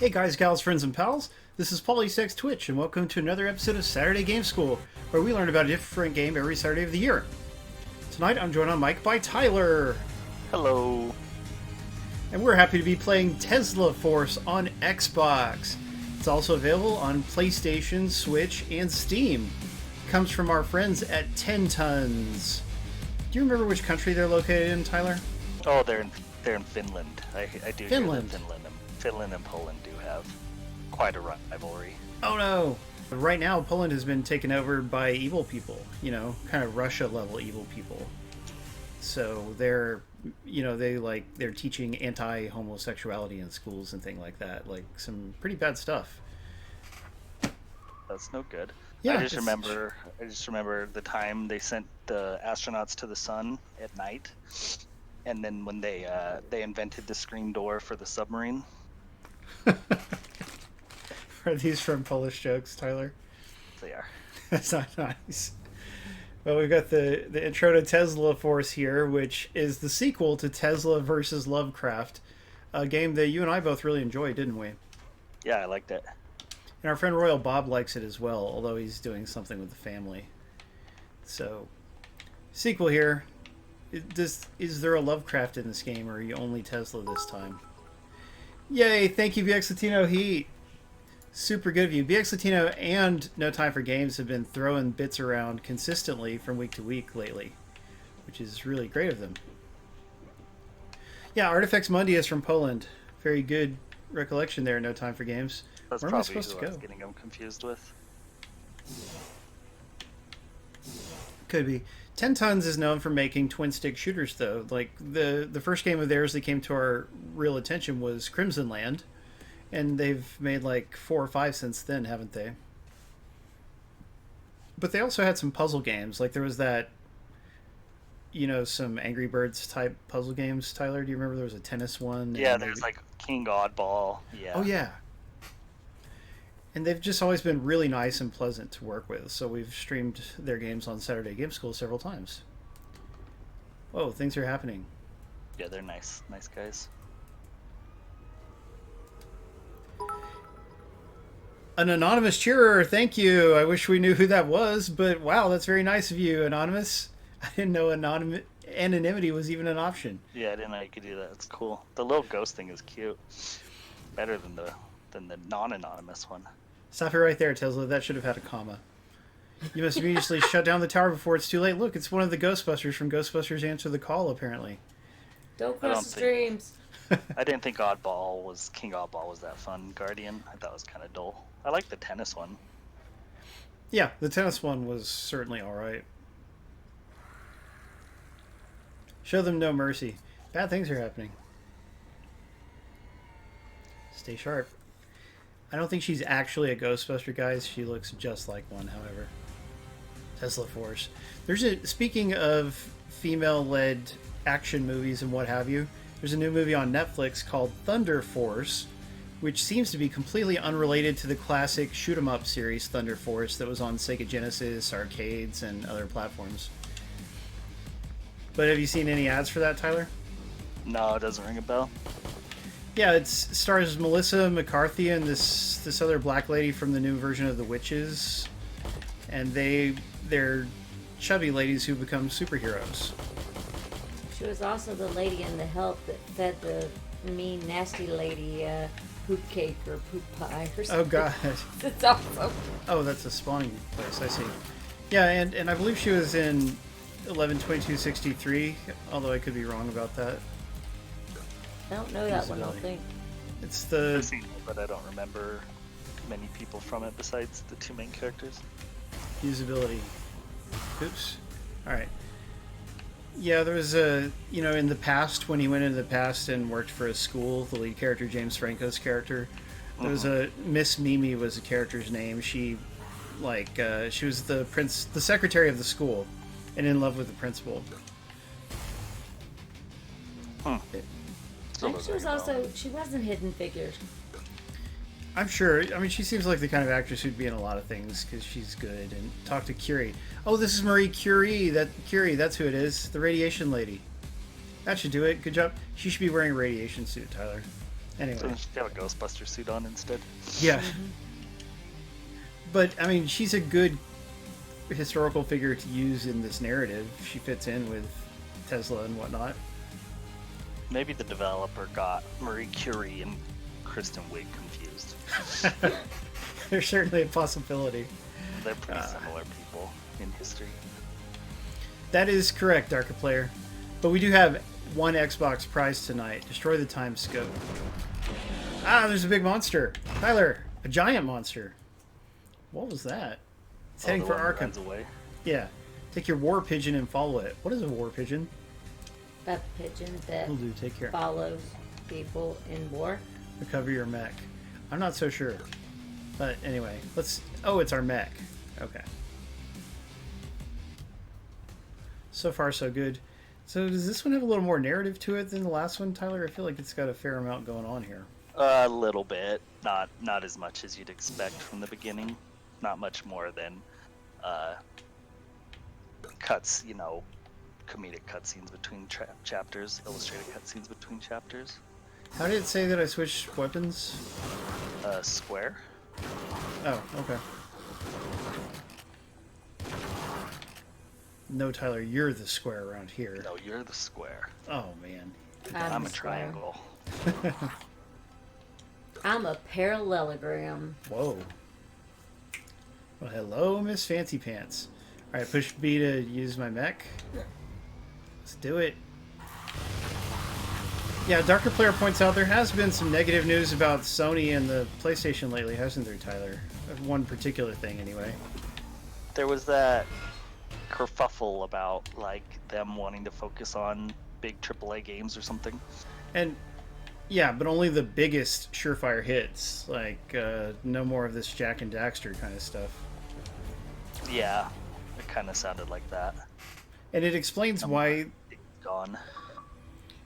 Hey guys, gals, friends, and pals. This is Paulie6 Twitch, and welcome to another episode of Saturday Game School, where we learn about a different game every Saturday of the year. Tonight I'm joined on mic by Tyler. Hello. And we're happy to be playing Tesla Force on Xbox. It's also available on PlayStation, Switch, and Steam. It comes from our friends at 10 Tons. Do you remember which country they're located in, Tyler? Oh, they're in Finland. I do Finland. hear that Finland and Poland do have quite a rivalry. Oh no! Right now, Poland has been taken over by evil people. Kind of Russia-level evil people. So they're teaching anti-homosexuality in schools and things like that. Like some pretty bad stuff. That's no good. Yeah, I just remember the time they sent the astronauts to the sun at night, and then when they invented the screen door for the submarine. Are these from Polish jokes, Tyler? They are. That's not nice. Well, we've got the intro to Tesla Force here, which is the sequel to Tesla versus Lovecraft, a game that you and I both really enjoyed, didn't we? Yeah, I liked it. And our friend Royal Bob likes it as well, although he's doing something with the family. So, sequel here. Is there a Lovecraft in this game, or are you only Tesla this time? Yay! Thank you, BX Latino Heat. Super good of you. BX Latino and No Time for Games have been throwing bits around consistently from week to week lately, which is really great of them. Yeah, Artifacts Mundi is from Poland. Very good recollection there. No Time for Games. That's Where am I probably supposed who to I go? was getting them confused with. Could be. 10 Tons is known for making twin-stick shooters, though. Like, the first game of theirs that came to our real attention was Crimson Land, and they've made like 4 or 5 since then, haven't they? But they also had some puzzle games. Like, there was that, some Angry Birds type puzzle games, Tyler. Do you remember there was a tennis one? Yeah, there's like King Oddball. Yeah. Oh, yeah. And they've just always been really nice and pleasant to work with, so we've streamed their games on Saturday Game School several times. Whoa, things are happening. Yeah, they're nice guys. An anonymous cheerer, thank you. I wish we knew who that was, but wow, that's very nice of you, Anonymous. I didn't know anonymity was even an option. Yeah, I didn't know you could do that. It's cool. The little ghost thing is cute. Better than the non-anonymous one. Stop it right there, Tesla. That should have had a comma. You must immediately shut down the tower before it's too late. Look, it's one of the Ghostbusters from Ghostbusters Answer the Call, apparently. Don't cross the streams. I didn't think King Oddball was that fun. Guardian, I thought it was kind of dull. I like the tennis one. Yeah, the tennis one was certainly alright. Show them no mercy. Bad things are happening. Stay sharp. I don't think she's actually a Ghostbuster, guys. She looks just like one, however. Tesla Force. Speaking of female-led action movies and what have you, there's a new movie on Netflix called Thunder Force, which seems to be completely unrelated to the classic shoot-'em-up series Thunder Force that was on Sega Genesis, arcades, and other platforms. But have you seen any ads for that, Tyler? No, it doesn't ring a bell. Yeah, it stars Melissa McCarthy and this other black lady from the new version of The Witches, and they're chubby ladies who become superheroes. She was also the lady in The Help that fed the mean, nasty lady poop cake or poop pie or something. Oh god. It's awesome. Oh, that's a spawning place, I see. Yeah, and I believe she was in 11/22/63, although I could be wrong about that. I don't know that one, I don't think. It's I've seen it, but I don't remember many people from it besides the two main characters. usability. Oops. Alright. Yeah, there was in the past, when he went into the past and worked for a school, the lead character, James Franco's character, there was Miss Mimi was the character's name. She was the secretary of the school and in love with the principal. Huh. I think she was in Hidden Figures. I'm sure. I mean, she seems like the kind of actress who'd be in a lot of things because she's good. And talk to Curie. Oh, this is Marie Curie. That's who it is. The radiation lady. That should do it. Good job. She should be wearing a radiation suit, Tyler. Anyway. So she have a Ghostbuster suit on instead. Yeah. But, I mean, she's a good historical figure to use in this narrative. She fits in with Tesla and whatnot. Maybe the developer got Marie Curie and Kristen Wiig confused. There's certainly a possibility. They're pretty similar people in history. That is correct, Darker Player. But we do have one Xbox prize tonight. Destroy the time scope. Ah, there's a big monster. Tyler, a giant monster. What was that? It's heading for Arkham. Runs away. Yeah. Take your war pigeon and follow it. What is a war pigeon? A pigeon that Will do. Take care. follows people in war. Recover your mech. I'm not so sure. But anyway, let's... Oh, it's our mech. Okay. So far, so good. So does this one have a little more narrative to it than the last one, Tyler? I feel like it's got a fair amount going on here. A little bit. Not as much as you'd expect from the beginning. Not much more than cuts, comedic cutscenes between chapters, illustrated cutscenes between chapters. How did it say that I switched weapons? Square. Oh, okay. No, Tyler, you're the square around here. No, you're the square. Oh, man. I'm the a square. triangle. I'm a parallelogram. Whoa. Well, hello, Miss Fancy Pants. Alright, push B to use my mech. Let's do it. Yeah, Darker Player points out there has been some negative news about Sony and the PlayStation lately, hasn't there, Tyler? One particular thing, anyway. There was that kerfuffle about them wanting to focus on big AAA games or something. And yeah, but only the biggest surefire hits. No more of this Jack and Daxter kind of stuff. Yeah, it kind of sounded like that. And it explains why. Gone.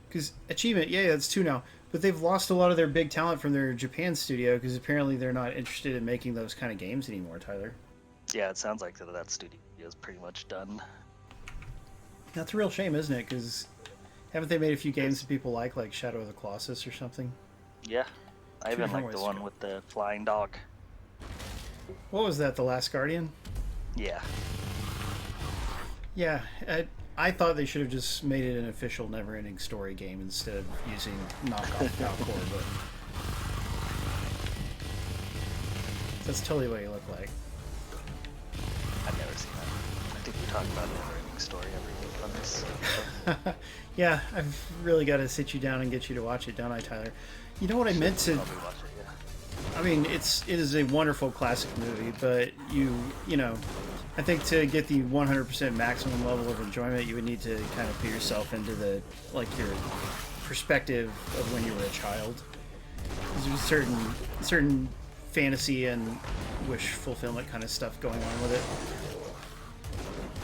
Because Achievement, yeah, that's 2 now. But they've lost a lot of their big talent from their Japan studio because apparently they're not interested in making those kind of games anymore, Tyler. Yeah, it sounds like that studio is pretty much done. That's a real shame, isn't it? Because haven't they made a few games that people like Shadow of the Colossus or something? Yeah, I even different like the ways to one go. with the flying dog. What was that, The Last Guardian? Yeah. Yeah, I thought they should have just made it an official never-ending story game instead of using knockoff Falcor, but that's totally what you look like. I've never seen that. I think we talk about never-ending story every week on this. Yeah, I've really got to sit you down and get you to watch it, don't I, Tyler? You know what I meant to... Probably watch it, yeah. I mean, it is a wonderful classic movie, but I think to get the 100% maximum level of enjoyment, you would need to kind of put yourself into your perspective of when you were a child. There's certain fantasy and wish fulfillment kind of stuff going on with it.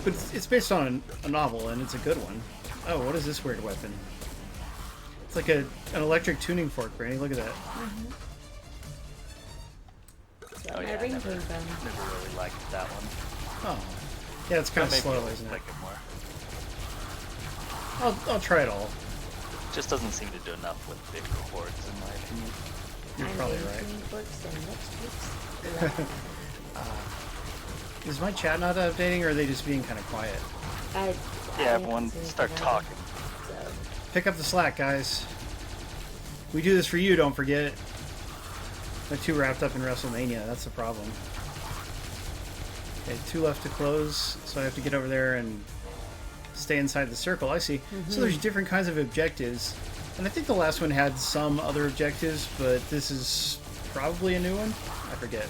But it's based on a novel, and it's a good one. Oh, what is this weird weapon? It's like an electric tuning fork, Brandy. Look at that. Mm-hmm. So Oh, my yeah, ring never came from. really liked that one. Oh. Yeah, it's kind of Maybe slow, I'll isn't it? like it more. I'll try it all. Just doesn't seem to do enough with big chords, in my opinion. You're I'm probably in right. between books and next week's lesson. Is my chat not updating, or are they just being kind of quiet? I Yeah, haven't everyone seen start anything talking. So Pick up the slack, guys. We do this for you, don't forget. They're too wrapped up in WrestleMania, that's the problem. Okay, 2 left to close, so I have to get over there and stay inside the circle. I see. So there's different kinds of objectives. And I think the last one had some other objectives, but this is probably a new one? I forget.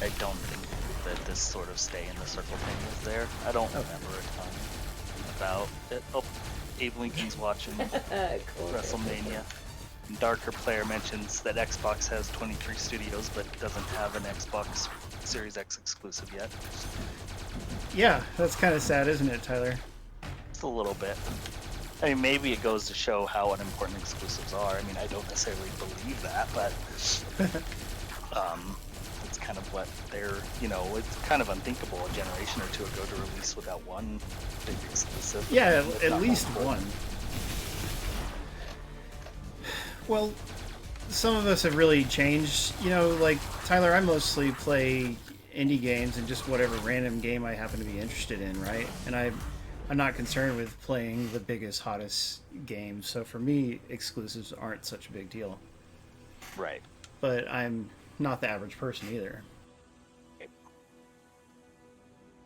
I don't think that this sort of stay in the circle thing is there. I don't remember a ton about it. Oh, Abe Lincoln's watching cool. WrestleMania. Darker Player mentions that Xbox has 23 studios, but doesn't have an Xbox Series X exclusive yet. Yeah, that's kind of sad, isn't it, Tyler? It's a little bit. I mean, maybe it goes to show how unimportant exclusives are. I mean, I don't necessarily believe that, but it's kind of what they're, it's kind of unthinkable a generation or two ago to release without one big exclusive. Yeah, if at not least multiple. one. Well, some of us have really changed. You know, like Tyler, I mostly play indie games and just whatever random game I happen to be interested in, right? And I'm not concerned with playing the biggest, hottest games. So for me, exclusives aren't such a big deal. Right. But I'm not the average person either.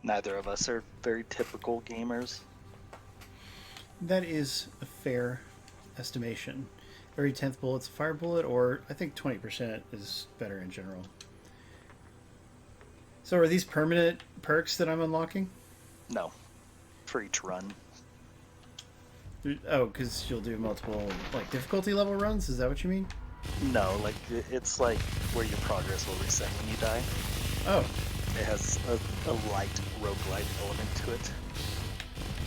Neither of us are very typical gamers. That is a fair estimation. Every 10th bullet's a fire bullet, or I think 20% is better in general. So are these permanent perks that I'm unlocking? No. For each run. Oh, because you'll do multiple like difficulty level runs? Is that what you mean? No, like it's like where your progress will reset when you die. Oh, It has a light roguelite element to it.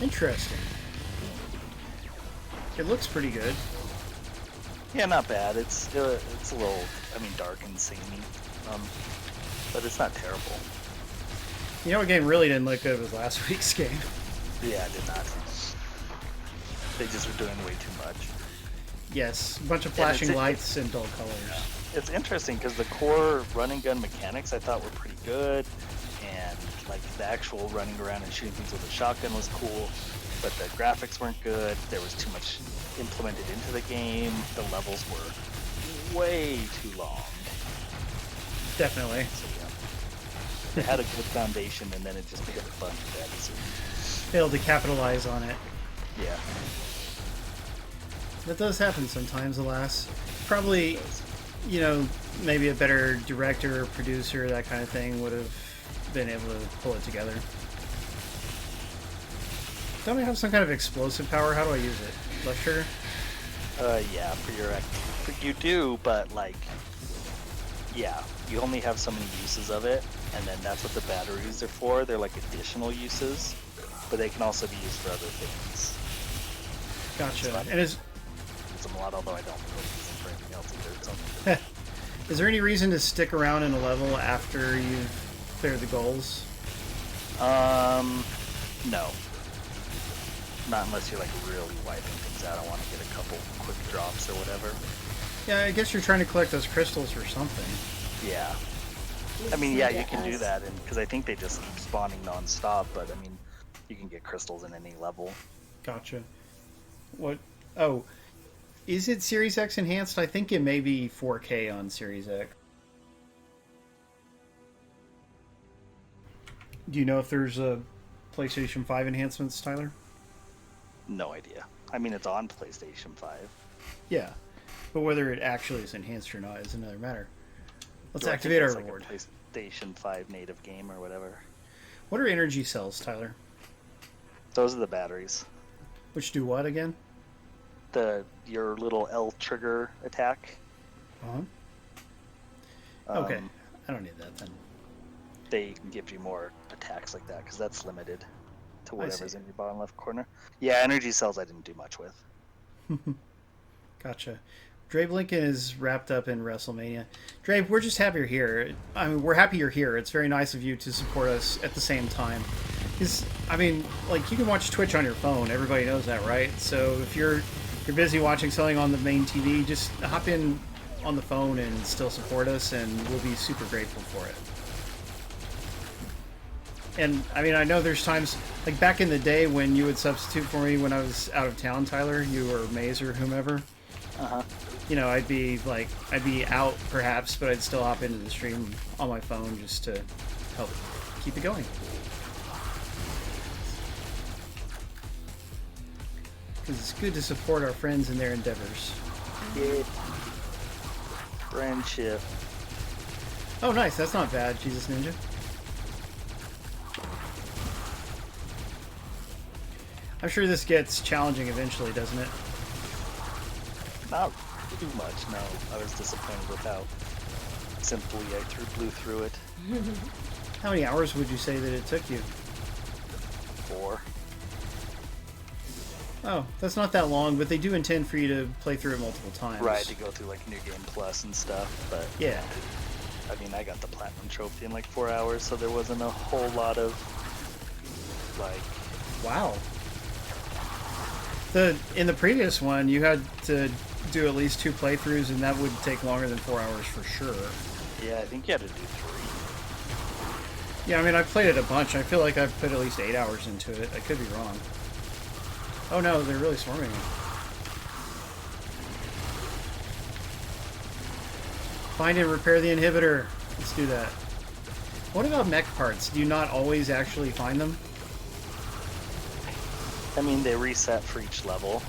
interesting. It looks pretty good. Yeah, not bad. It's a little, dark and samey, but it's not terrible. You know what game really didn't look good was last week's game. Yeah, I did not. They just were doing way too much. Yes, a bunch of And flashing lights and dull colors. It's interesting because the core run and gun mechanics I thought were pretty good, and like the actual running around and shooting things with a shotgun was cool, but the graphics weren't good. There was too much implemented into the game. The levels were way too long. Definitely. So yeah, they had a good foundation, and then it just became a bunch of beds. Failed to capitalize on it. Yeah, That does happen sometimes, alas. Probably, you know, maybe a better director, producer, that kind of thing would have been able to pull it together. Don't I have some kind of explosive power? How do I use it? Left trigger? yeah, you do, but like, yeah, you only have so many uses of it, and then that's what the batteries are for. They're like additional uses, but they can also be used for other things. Gotcha. So And use them a lot, although I don't really use them for anything else either. So. is there any reason to stick around in a level after you've cleared the goals? No. Not unless you're like really wiping things out. I want to get a couple quick drops or whatever. Yeah, I guess you're trying to collect those crystals or something. Yeah. I mean, yeah, you can do that, and because I think they just keep spawning non-stop, but I mean, you can get crystals in any level. Gotcha. What? Oh, is it Series X enhanced? I think it may be 4K on Series X. Do you know if there's a PlayStation 5 enhancements, Tyler? No idea. I mean, it's on PlayStation 5. Yeah, but whether it actually is enhanced or not is another matter. Let's I think activate our it's like reward. a PlayStation 5 native game or whatever. What are energy cells, Tyler? Those are the batteries. Which do what again? Your little L trigger attack. Uh-huh. Okay, I don't need that then. They give you more attacks like that because that's limited to whatever's see. in your bottom left corner. Yeah, energy cells I didn't do much with. Gotcha. Drabe Lincoln is wrapped up in WrestleMania. Drabe, we're just happy you're here. I mean, we're happy you're here. It's very nice of you to support us at the same time. I mean, like, you can watch Twitch on your phone. Everybody knows that, right? So if you're busy watching something on the main TV, just hop in on the phone and still support us, and we'll be super grateful for it. And, I mean, I know there's times, like back in the day when you would substitute for me when I was out of town, Tyler, you or Maze or whomever. Uh-huh. You know, I'd be out perhaps, but I'd still hop into the stream on my phone just to help keep it going. Because it's good to support our friends in their endeavors. Yeah. Friendship. Oh, nice. That's not bad, Jesus Ninja. I'm sure this gets challenging eventually, doesn't it? Not too much, no. I was disappointed with how simply I blew through it. How many hours would you say that it took you? 4. Oh, that's not that long, but they do intend for you to play through it multiple times. Right, to go through like New Game Plus and stuff, but Yeah. I mean, I got the Platinum Trophy in like 4 hours, so there wasn't a whole lot of like... Wow. In the previous one, you had to do at least 2 playthroughs, and that would take longer than 4 hours for sure. Yeah, I think you had to do 3. Yeah, I mean, I've played it a bunch. I feel like I've put at least 8 hours into it. I could be wrong. Oh no, they're really swarming me. Find and repair the inhibitor. Let's do that. What about mech parts? Do you not always actually find them? I mean, they reset for each level.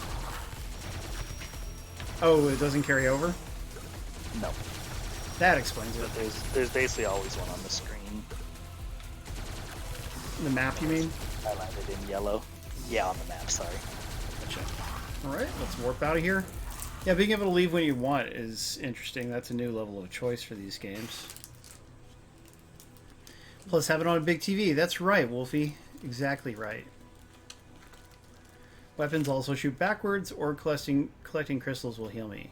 Oh, it doesn't carry over? No. That explains it. But there's basically always one on the screen. The map, you mean? Highlighted in yellow. Yeah, on the map, sorry. Gotcha. Alright, let's warp out of here. Yeah, being able to leave when you want is interesting. That's a new level of choice for these games. Plus, have it on a big TV. That's right, Wolfie. Exactly right. Weapons also shoot backwards, or collecting crystals will heal me.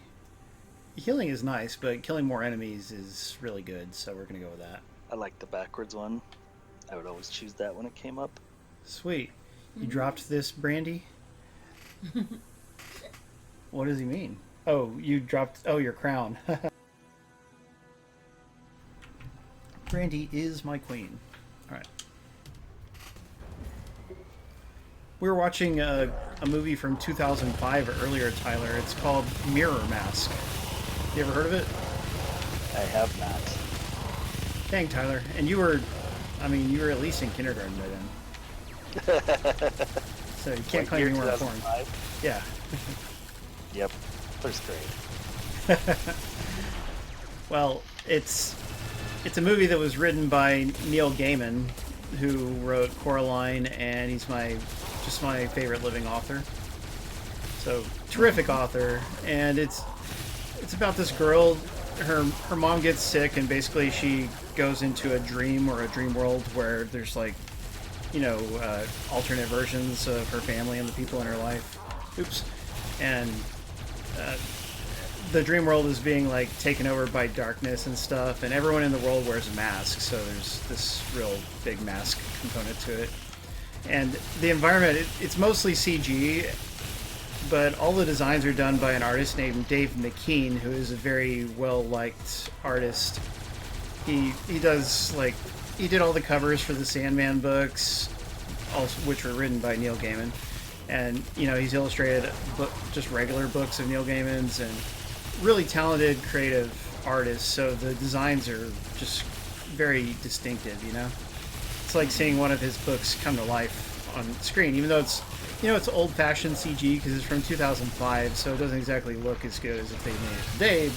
Healing is nice, but killing more enemies is really good, so we're going to go with that. I like the backwards one. I would always choose that when it came up. Sweet. You dropped this, Brandy? What does he mean? Oh, you dropped... Oh, your crown. Brandy is my queen. Alright. We were watching a movie from 2005 earlier, Tyler. It's called Mirror Mask. You ever heard of it? I have not. Dang, Tyler. And you were... I mean, you were at least in kindergarten by then. So you can't claim you weren't born. Yeah. Yep. First grade. Well, it's a movie that was written by Neil Gaiman, who wrote Coraline, and he's just my favorite living author. So terrific author, and it's about this girl. Her mom gets sick, and basically she goes into a dream or a dream world where there's like, you know, alternate versions of her family and the people in her life. Oops. And the dream world is being like taken over by darkness and stuff, and everyone in the world wears a mask, so there's this real big mask component to it. And the environment, it's mostly CG, but all the designs are done by an artist named Dave McKean, who is a very well-liked artist. He does, like, he did all the covers for the Sandman books, also, which were written by Neil Gaiman. And, you know, he's illustrated just regular books of Neil Gaiman's, and really talented, creative artist, so the designs are just very distinctive, you know? It's like seeing one of his books come to life on screen, even though it's, you know, it's old-fashioned CG because it's from 2005, so it doesn't exactly look as good as if they made it today,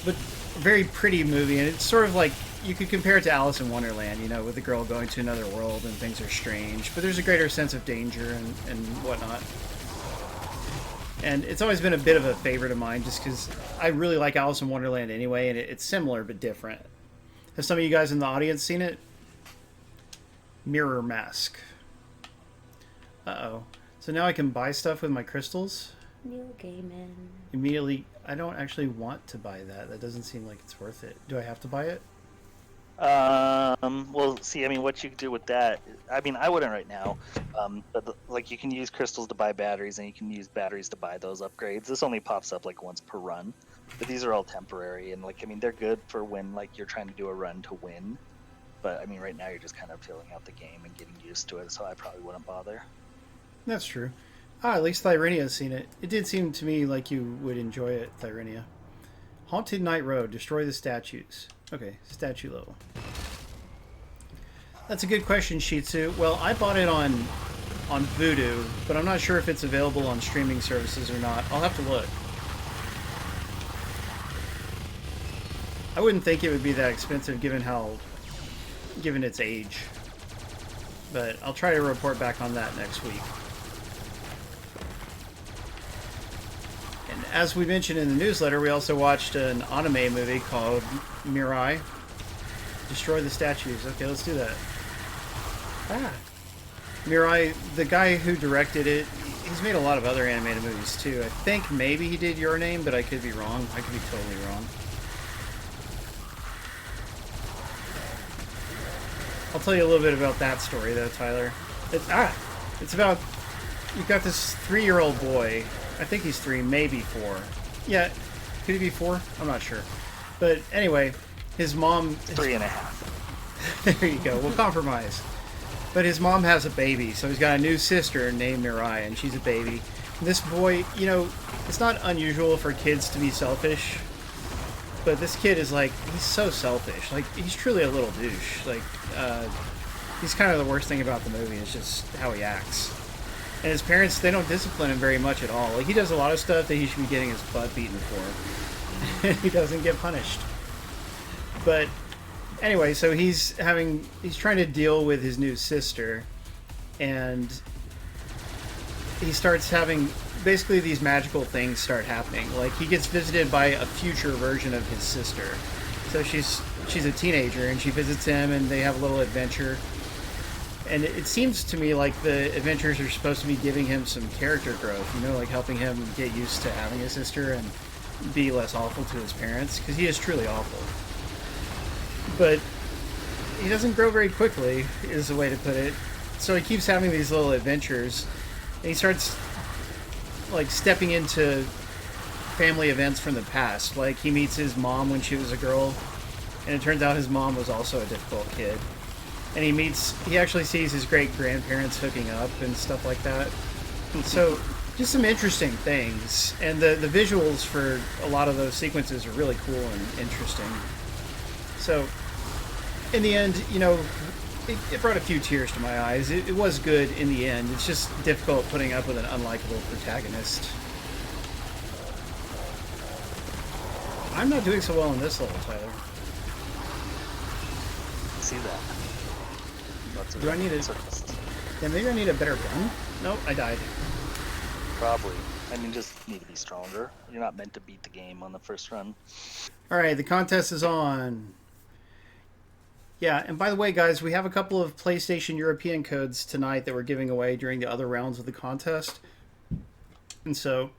but very pretty movie, and it's sort of like, you could compare it to Alice in Wonderland, you know, with the girl going to another world and things are strange, but there's a greater sense of danger and whatnot. And it's always been a bit of a favorite of mine just because I really like Alice in Wonderland anyway, and it's similar but different. Have some of you guys in the audience seen it? Mirror Mask. Uh-oh. So now I can buy stuff with my crystals? Neil Gaiman. Immediately, I don't actually want to buy that. That doesn't seem like it's worth it. Do I have to buy it? Well, see, I mean, what you could do with that, I mean, I wouldn't right now, but like you can use crystals to buy batteries, and you can use batteries to buy those upgrades. This only pops up like once per run, but these are all temporary, and like, I mean, they're good for when like you're trying to do a run to win, but I mean, right now you're just kind of filling out the game and getting used to it, so I probably wouldn't bother. That's true. At least Thyrenia's seen it. It did seem to me like you would enjoy it, Thyrenia. Haunted Night Road. Destroy the statues. Okay, statue level. That's a good question, Shitsu. Well, I bought it on Vudu, but I'm not sure if it's available on streaming services or not. I'll have to look. I wouldn't think it would be that expensive given its age. But I'll try to report back on that next week. And as we mentioned in the newsletter, we also watched an anime movie called Mirai. Destroy the statues. Okay, let's do that. Mirai, the guy who directed it, he's made a lot of other animated movies too. I think maybe he did Your Name, but I could be wrong. I could be totally wrong. I'll tell you a little bit about that story though, Tyler. It's about, you've got this 3-year-old boy. I think he's 3, maybe 4. Yeah, could he be 4? I'm not sure. But anyway, his mom... 3.5. There you go. We'll compromise. But his mom has a baby, so he's got a new sister named Mirai, and she's a baby. And this boy, you know, it's not unusual for kids to be selfish, but this kid is like, he's so selfish. Like, he's truly a little douche. Like, he's kind of the worst thing about the movie is just how he acts. And his parents, they don't discipline him very much at all. Like, he does a lot of stuff that he should be getting his butt beaten for. And he doesn't get punished. But anyway, so he's trying to deal with his new sister, and he starts having, basically these magical things start happening. Like, he gets visited by a future version of his sister. So she's a teenager, and she visits him, and they have a little adventure. And it seems to me like the adventures are supposed to be giving him some character growth, you know, like helping him get used to having a sister and be less awful to his parents, because he is truly awful. But he doesn't grow very quickly, is the way to put it. So he keeps having these little adventures, and he starts, like, stepping into family events from the past. Like, he meets his mom when she was a girl, and it turns out his mom was also a difficult kid. And he actually sees his great-grandparents hooking up and stuff like that. And so, just some interesting things. And the visuals for a lot of those sequences are really cool and interesting. So, in the end, you know, it brought a few tears to my eyes. It was good in the end. It's just difficult putting up with an unlikable protagonist. I'm not doing so well in this level, Tyler. See that? Do I need a... Yeah, maybe I need a better gun? Nope, I died. Probably. I mean, just need to be stronger. You're not meant to beat the game on the first run. Alright, the contest is on. Yeah, and by the way, guys, we have a couple of PlayStation European codes tonight that we're giving away during the other rounds of the contest. And so,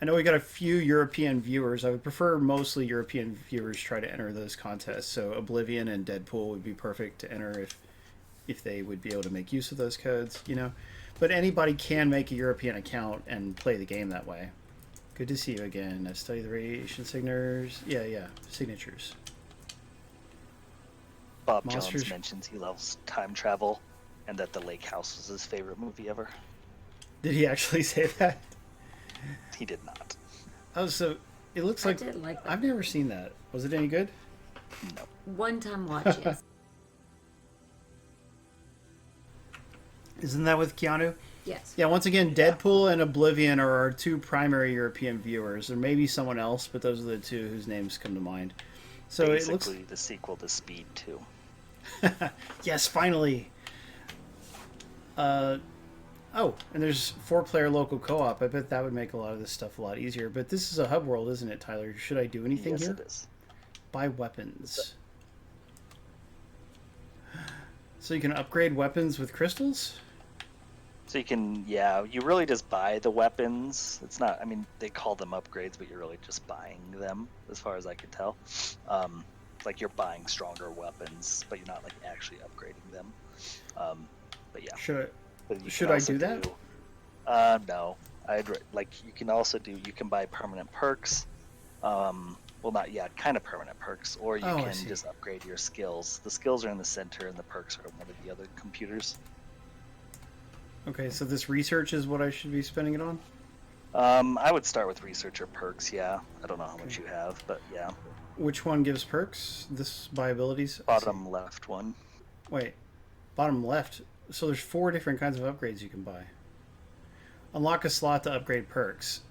I know we got a few European viewers. I would prefer mostly European viewers try to enter those contests. So Oblivion and Deadpool would be perfect to enter if they would be able to make use of those codes, you know. But anybody can make a European account and play the game that way. Good to see you again. I've studied the radiation signatures. Yeah, signatures. Bob Monsters. Jones mentions he loves time travel and that The Lake House was his favorite movie ever. Did he actually say that? He did not. Oh, so it looks like... I did like that. I've never seen that. Was it any good? No. One time watch, yes. Isn't that with Keanu? Yes. Yeah, once again, Deadpool and Oblivion are our two primary European viewers. There may be someone else, but those are the two whose names come to mind. So Basically, it looks... the sequel to Speed 2. Yes, finally! Oh, and there's 4-player local co-op. I bet that would make a lot of this stuff a lot easier. But this is a hub world, isn't it, Tyler? Should I do anything Yes, here? it is. Buy weapons. So you can upgrade weapons with crystals? So you can, you really just buy the weapons. It's not, I mean, they call them upgrades, but you're really just buying them, as far as I can tell. It's like you're buying stronger weapons, but you're not, like, actually upgrading them. But yeah. Should I do that? No. You can also you can buy permanent perks. Well, not yet, kind of permanent perks, or you can just upgrade your skills. The skills are in the center, and the perks are in one of the other computers. Okay, so this research is what I should be spending it on? I would start with research or perks, yeah. I don't know how much you have, but yeah. Which one gives perks? This by abilities? Bottom left one. Wait, bottom left. So there's 4 different kinds of upgrades you can buy. Unlock a slot to upgrade perks.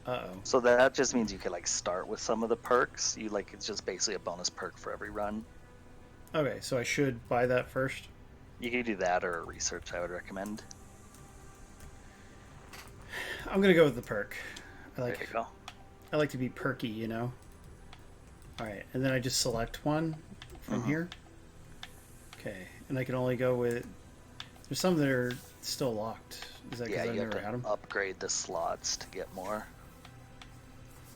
Uh-oh. So that just means you could, like, start with some of the perks. It's just basically a bonus perk for every run. Okay, so I should buy that first? You can do that or research, I would recommend. I'm gonna go with the perk. There you go. I like to be perky, you know? Alright, and then I just select one from here. Okay, and I can only go with... There's some that are still locked. Is that because I've never had them? Upgrade the slots to get more.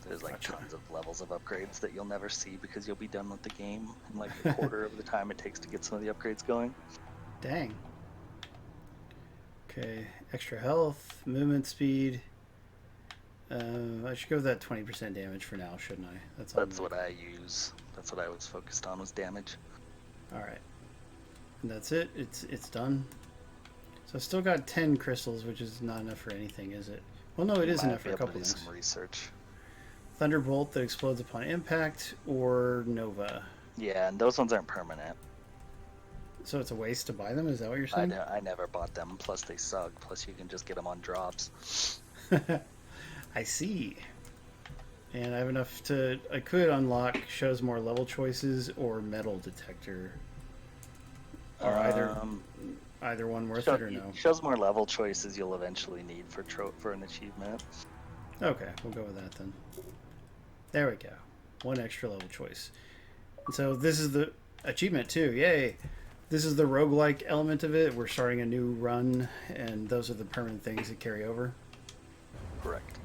There's like Gotcha. tons of levels of upgrades that you'll never see because you'll be done with the game in like a quarter of the time it takes to get some of the upgrades going. Dang. Okay, extra health, movement speed, I should go with that 20% damage for now, shouldn't I? That's what I use. That's what I was focused on, was damage. All right. And that's it. It's done. So I still got 10 crystals, which is not enough for anything, is it? Well, no, it is enough for a couple things. Some research. Thunderbolt that explodes upon impact, or Nova. Yeah, and those ones aren't permanent. So it's a waste to buy them? Is that what you're saying? I never bought them. Plus they suck. Plus you can just get them on drops. I see. And I have enough to... I could unlock shows more level choices or metal detector. Or either one worth it or no? Shows more level choices you'll eventually need for an achievement. Okay, we'll go with that then. There we go. One extra level choice. And so this is the achievement too. Yay! This is the roguelike element of it. We're starting a new run, and those are the permanent things that carry over. Correct.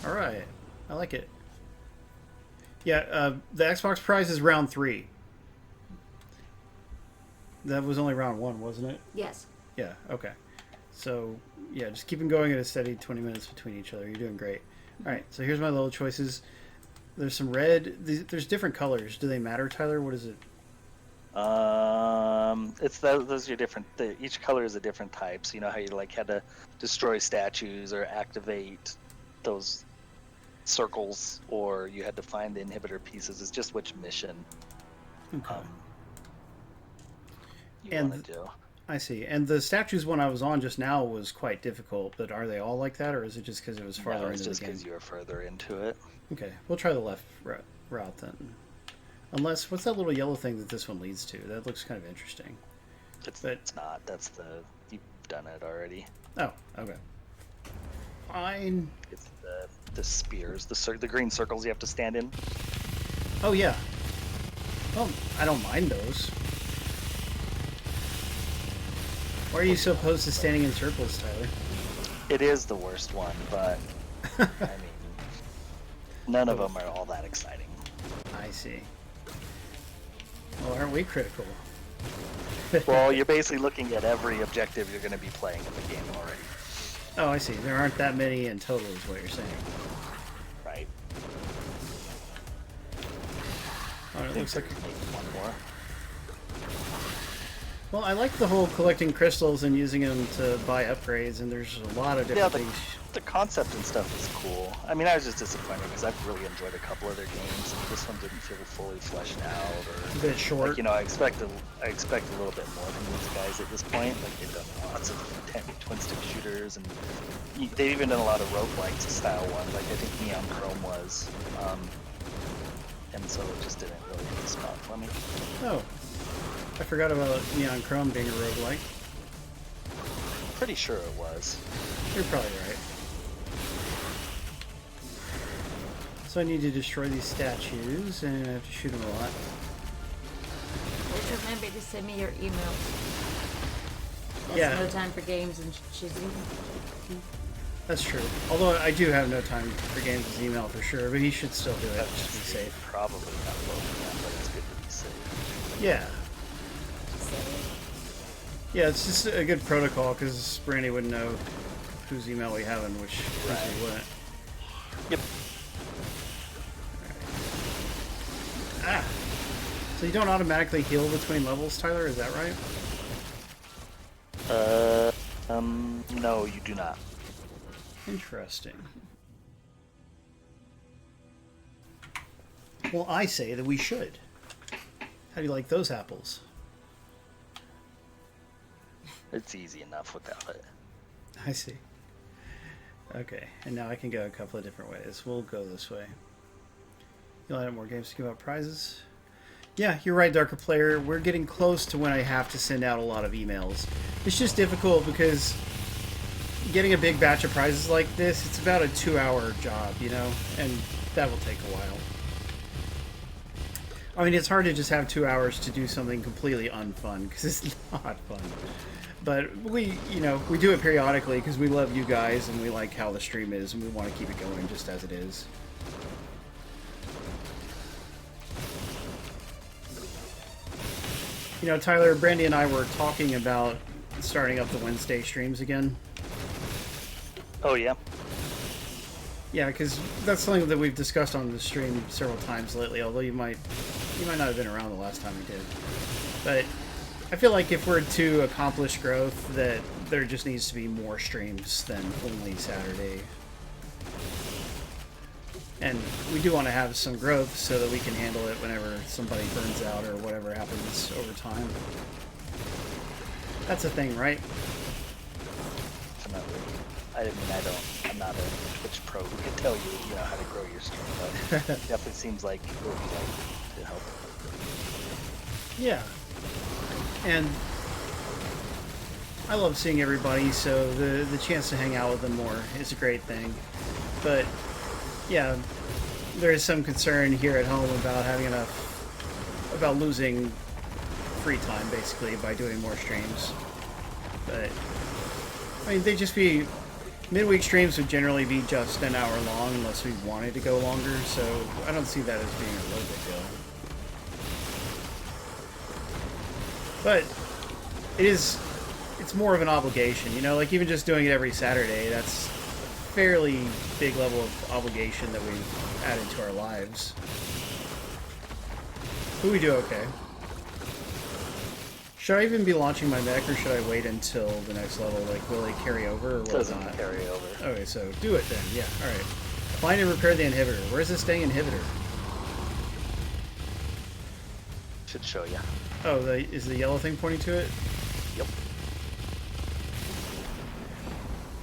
Alright. I like it. Yeah, the Xbox prize is round 3. That was only round 1, wasn't it? Yes. Yeah, okay. So, yeah, just keep them going at a steady 20 minutes between each other. You're doing great. Alright, so here's my little choices. There's some red. There's different colors. Do they matter, Tyler? What is it? Those are different. Each color is a different type. So you know how you like had to destroy statues or activate those circles, or you had to find the inhibitor pieces. It's just which mission Okay. you want to do. I see. And the statues one I was on just now was quite difficult, but are they all like that, or is it just because it was farther into the game? It's just because you were further into it. Okay, we'll try the left route then. Unless, what's that little yellow thing that this one leads to? That looks kind of interesting. It's not. You've done it already. Oh, okay. Fine. It's the spears, the green circles you have to stand in. Oh, yeah. Well, I don't mind those. Why are you so opposed to standing in circles, Tyler? It is the worst one, but I mean, none of them are all that exciting. I see. Well, aren't we critical? Well, you're basically looking at every objective you're going to be playing in the game already. Oh, I see. There aren't that many in total, is what you're saying. Right. Oh, it looks like... one more. Well, I like the whole collecting crystals and using them to buy upgrades, and there's a lot of different things. The concept and stuff is cool. I mean, I was just disappointed because I've really enjoyed a couple of their games, and this one didn't feel fully fleshed out, or a bit short. Like, I expect a little bit more from these guys at this point. Like, they've done lots of twin stick shooters, and they've even done a lot of roguelike style ones. Like I think Neon Chrome was, and so it just didn't really hit the spot for me. Oh, I forgot about Neon Chrome being a roguelike. Pretty sure it was. You're probably right. So I need to destroy these statues, and I have to shoot them a lot. Just remember to send me your email. That's Yeah. no time for games and shizzy. That's true. Although I do have no time for games with email for sure, but he should still do it just to be safe. Probably not loading that, but it's good to be safe. Yeah. Yeah, it's just a good protocol because Brandy wouldn't know whose email we have and which we wouldn't. Yep. Ah. So you don't automatically heal between levels, Tyler? Is that right? No, you do not. Interesting. Well, I say that we should. How do you like those apples? It's easy enough without it. I see. Okay, and now I can go a couple of different ways. We'll go this way. You'll have more games to give out prizes. Yeah, you're right, Darker Player. We're getting close to when I have to send out a lot of emails. It's just difficult because getting a big batch of prizes like this, it's about a 2-hour job, and that will take a while. I mean, it's hard to just have 2 hours to do something completely unfun because it's not fun. But we do it periodically because we love you guys and we like how the stream is and we want to keep it going just as it is. Tyler, Brandy, and I were talking about starting up the Wednesday streams again. Oh, yeah? Yeah, because that's something that we've discussed on the stream several times lately. Although you might not have been around the last time we did. But I feel like if we're to accomplish growth, that there just needs to be more streams than only Saturday. And we do want to have some growth so that we can handle it whenever somebody burns out or whatever happens over time. That's a thing, right? Definitely. I'm not a Twitch pro who can tell you, how to grow your stream, but it definitely seems like it would be like to help. Yeah. And I love seeing everybody, so the chance to hang out with them more is a great thing. But yeah, there is some concern here at home about losing free time basically by doing more streams. But I mean, midweek streams would generally be just an hour long unless we wanted to go longer, so I don't see that as being a real big deal. But it's more of an obligation, like even just doing it every Saturday, that's a fairly big level of obligation that we've added to our lives. But we do okay. Should I even be launching my mech, or should I wait until the next level? Like, will it carry over, or will it not? Carry over. Okay, so do it then. Yeah, alright. Find and repair the inhibitor. Where's this dang inhibitor? Should show you. Oh, is the yellow thing pointing to it? Yep.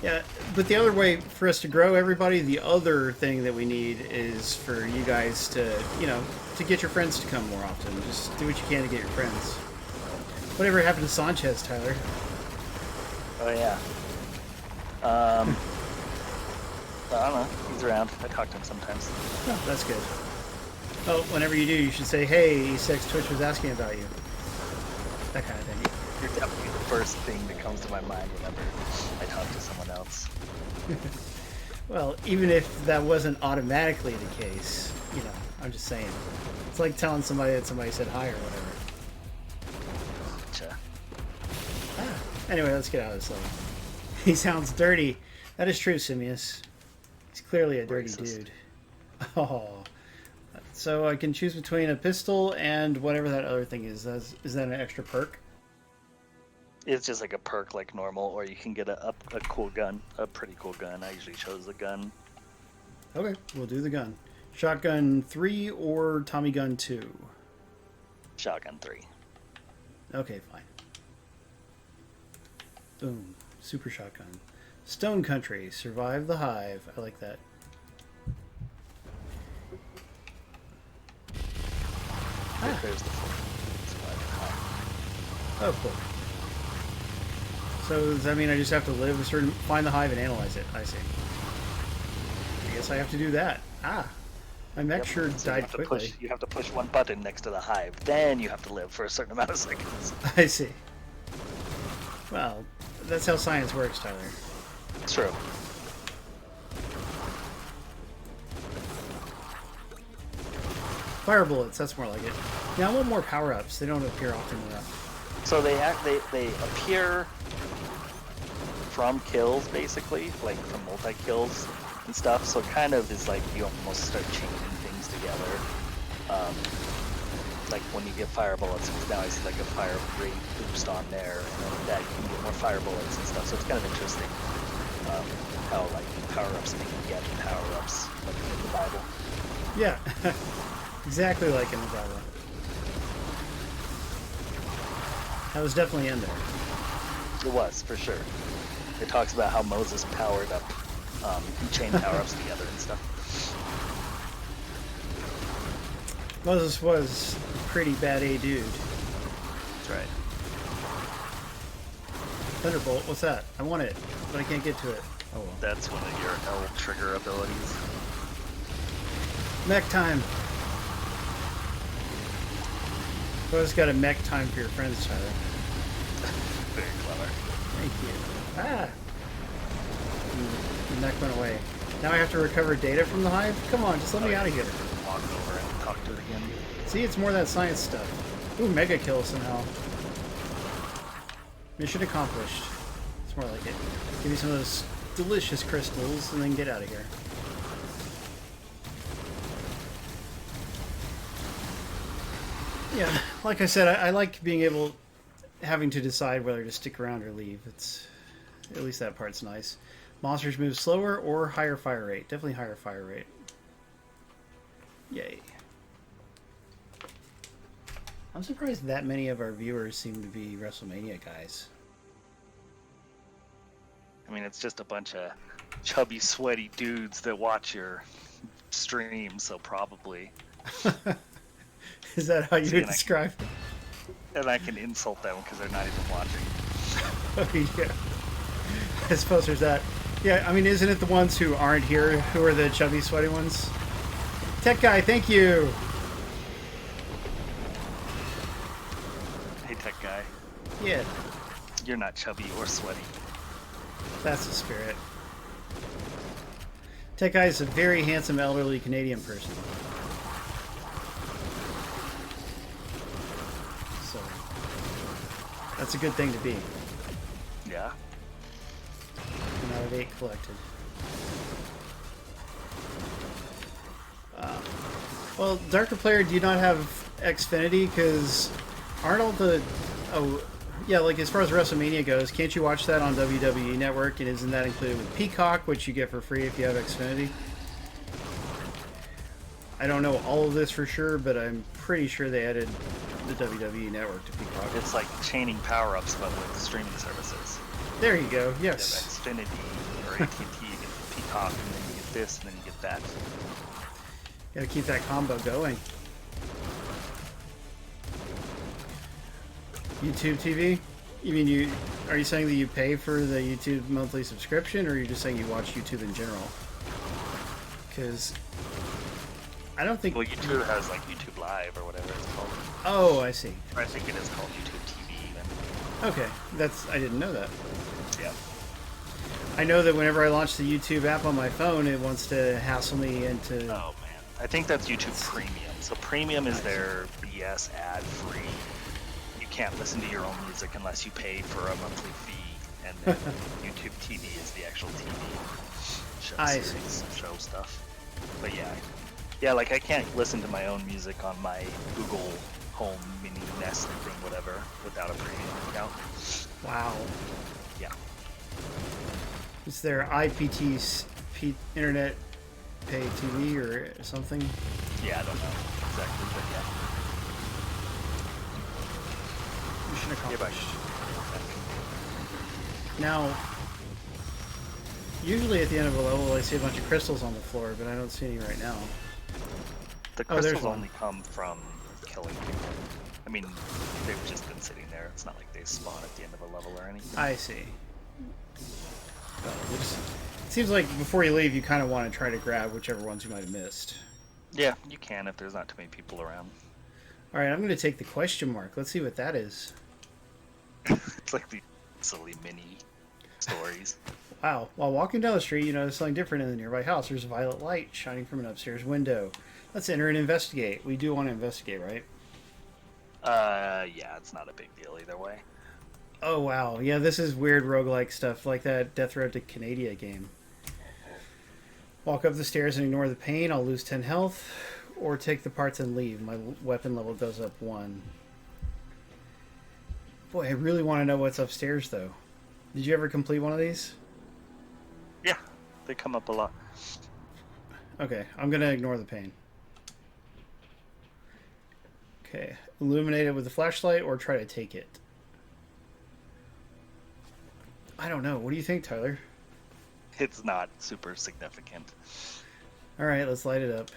Yeah, but the other way for us to grow, everybody, the other thing that we need is for you guys to, to get your friends to come more often. Just do what you can to get your friends. Whatever happened to Sanchez, Tyler? Oh, yeah. I don't know. He's around. I talk to him sometimes. Oh, that's good. Oh, whenever you do, you should say, hey, E6 Twitch was asking about you. That kind of thing. You're definitely the first thing that comes to my mind whenever I talk to someone else. Well, even if that wasn't automatically the case, I'm just saying. It's like telling somebody that somebody said hi or whatever. Gotcha. Anyway, let's get out of this level. He sounds dirty. That is true, Simius. He's clearly a dirty dude. Oh. So I can choose between a pistol and whatever that other thing is. Is that an extra perk? It's just like a perk like normal, or you can get a cool gun. A pretty cool gun. I usually chose the gun. Okay, we'll do the gun. Shotgun 3 or Tommy gun 2? Shotgun 3. Okay, fine. Boom. Super shotgun. Stone Country. Survive the Hive. I like that. There's the Survive the Hive. Oh, cool. So does that mean I just have to find the hive and analyze it? I see. I guess I have to do that. My mech sure died quickly. You have to push one button next to the hive. Then you have to live for a certain amount of seconds. I see. Well, that's how science works, Tyler. True. Fire bullets, that's more like it. Yeah, I want more power-ups. They don't appear often enough. So they appear from kills, basically, like from multi-kills and stuff. So it kind of is like you almost start changing things together. Like when you get fire bullets, because now I see like a fire rate boost on there, and then that you can get more fire bullets and stuff. So it's kind of interesting how like power-ups make you get power-ups like in the Bible. Yeah, exactly like in the Bible. That was definitely in there. It was, for sure. It talks about how Moses powered up, chain power-ups together and stuff. Moses was a pretty bad A dude. That's right. Thunderbolt, what's that? I want it, but I can't get to it. Oh well. That's one of your L trigger abilities. Mech time! You always got a mech time for your friends, Tyler. Very clever. Thank you. The mech went away. Now I have to recover data from the hive? Come on, just let me out of here. Walk over and talk to it again. See, it's more that science stuff. Ooh, mega kill somehow. Mission accomplished. It's more like it. Give me some of those delicious crystals and then get out of here. Yeah, like I said, I like being able, having to decide whether to stick around or leave. It's at least that part's nice. Monsters move slower or higher fire rate. Definitely higher fire rate. Yay. I'm surprised that many of our viewers seem to be WrestleMania guys. I mean, it's just a bunch of chubby, sweaty dudes that watch your stream, so probably. Is that how you See, would and describe it? And I can insult them because they're not even watching. Oh, yeah. I suppose there's that. Yeah, I mean, isn't it the ones who aren't here who are the chubby, sweaty ones? Tech guy, thank you! Hey, tech guy. Yeah, You're not chubby or sweaty. that's the spirit. Tech guy is a very handsome elderly Canadian person. So, that's a good thing to be. Yeah. And out of 8 collected. Well, Darker Player, do you not have Xfinity? Because aren't all the... Oh, yeah, like as far as WrestleMania goes, can't you watch that on WWE Network? And isn't that included with Peacock, which you get for free if you have Xfinity? I don't know all of this for sure, but I'm pretty sure they added the WWE Network to Peacock. It's like chaining power-ups, but with streaming services. There you go, You have yes. Xfinity or AT&T, you get Peacock, and then you get this, and then you get that. Gotta keep that combo going. YouTube TV? You mean are you saying that you pay for the YouTube monthly subscription, or are you just saying you watch YouTube in general? Because I don't think... Well, YouTube has like YouTube Live or whatever it's called. Oh, I see. Or I think it is called YouTube TV even. Okay, I didn't know that. Yeah. I know that whenever I launch the YouTube app on my phone, it wants to hassle me into... Oh man, I think that's YouTube Premium. So Premium is their BS ad-free. You can't listen to your own music unless you pay for a monthly fee, and then YouTube TV is the actual TV show I series, show stuff. But yeah, like I can't listen to my own music on my Google Home Mini Nest thing, whatever, without a premium account. Wow. Yeah. Is there Internet Pay TV or something? Yeah, I don't know exactly, but yeah. Mission accomplished. Back. Now, usually at the end of a level, I see a bunch of crystals on the floor, but I don't see any right now. The Oh, there's crystals one. only come from killing people. I mean, they've just been sitting there. It's not like they spawn at the end of a level or anything. I see. It seems like before you leave, you kind of want to try to grab whichever ones you might have missed. Yeah, you can if there's not too many people around. All right, I'm going to take the question mark. Let's see what that is. It's like the silly mini stories. Wow. While walking down the street, you notice something different in the nearby house. There's a violet light shining from an upstairs window. Let's enter and investigate. We do want to investigate, right? Yeah, it's not a big deal either way. Oh, wow. Yeah, this is weird roguelike stuff, like that Death Road to Canada game. Walk up the stairs and ignore the pain. I'll lose 10 health. Or take the parts and leave. My weapon level goes up 1. Boy, I really want to know what's upstairs, though. Did you ever complete one of these? Yeah, they come up a lot. Okay, I'm going to ignore the pain. Okay, illuminate it with a flashlight or try to take it. I don't know. What do you think, Tyler? It's not super significant. All right, let's light it up.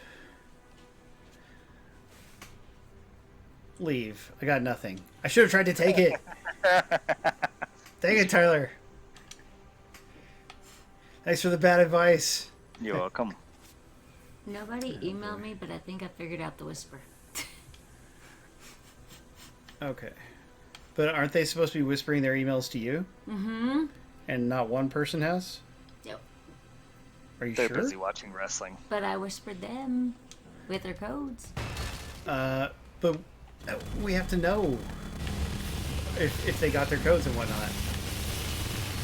Leave. I got nothing. I should have tried to take it. Dang it, Tyler. Thanks for the bad advice. You're welcome. Nobody emailed me, but I think I figured out the whisper. Okay. But aren't they supposed to be whispering their emails to you? Mm-hmm. And not one person has? Yep. Are you They're sure? busy watching wrestling. But I whispered them with their codes. But we have to know if they got their codes and whatnot.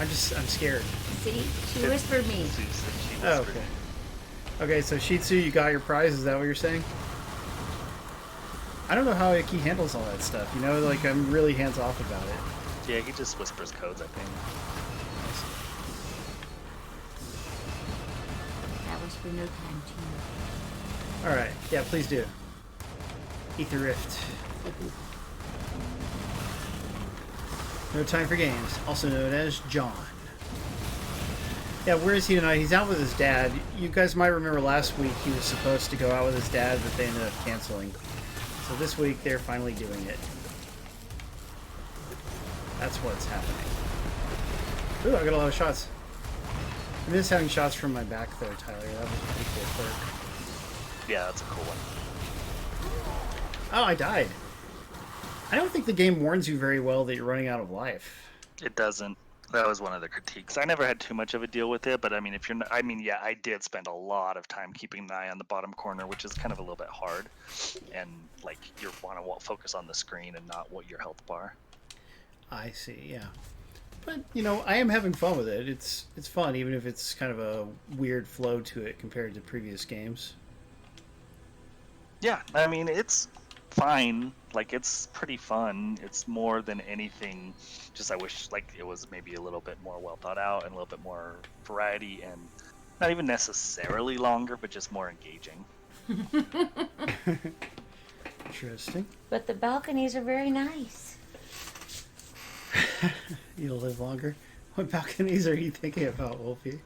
I'm scared. See? She whispered me. She said she Oh, whispered. okay. Okay, so Shih Tzu, you got your prize, is that what you're saying? I don't know how he handles all that stuff. You know, like I'm really hands off about it. Yeah, he just whispers codes, I think. That was for no time, team. All right, yeah, please do. Ether Rift. No time for games, also known as John. Yeah, where is he tonight? He's out with his dad. You guys might remember last week he was supposed to go out with his dad, but they ended up canceling. So this week they're finally doing it. That's what's happening. Ooh, I got a lot of shots. I miss having shots from my back though, Tyler. That was a pretty cool perk. Yeah, that's a cool one. Oh, I died. I don't think the game warns you very well that you're running out of life. It doesn't. That was one of the critiques. I never had too much of a deal with it, but I mean, if you're not, I mean, yeah, I did spend a lot of time keeping an eye on the bottom corner, which is kind of a little bit hard. And like, you want to focus on the screen and not what your health bar. I see, yeah. But, you know, I am having fun with it. It's fun, even if it's kind of a weird flow to it compared to previous games. Yeah, I mean, it's fine. Like, it's pretty fun. It's more than anything. Just I wish, like, it was maybe a little bit more well thought out and a little bit more variety and not even necessarily longer, but just more engaging. Interesting. But the balconies are very nice. You'll live longer. What balconies are you thinking about, Wolfie?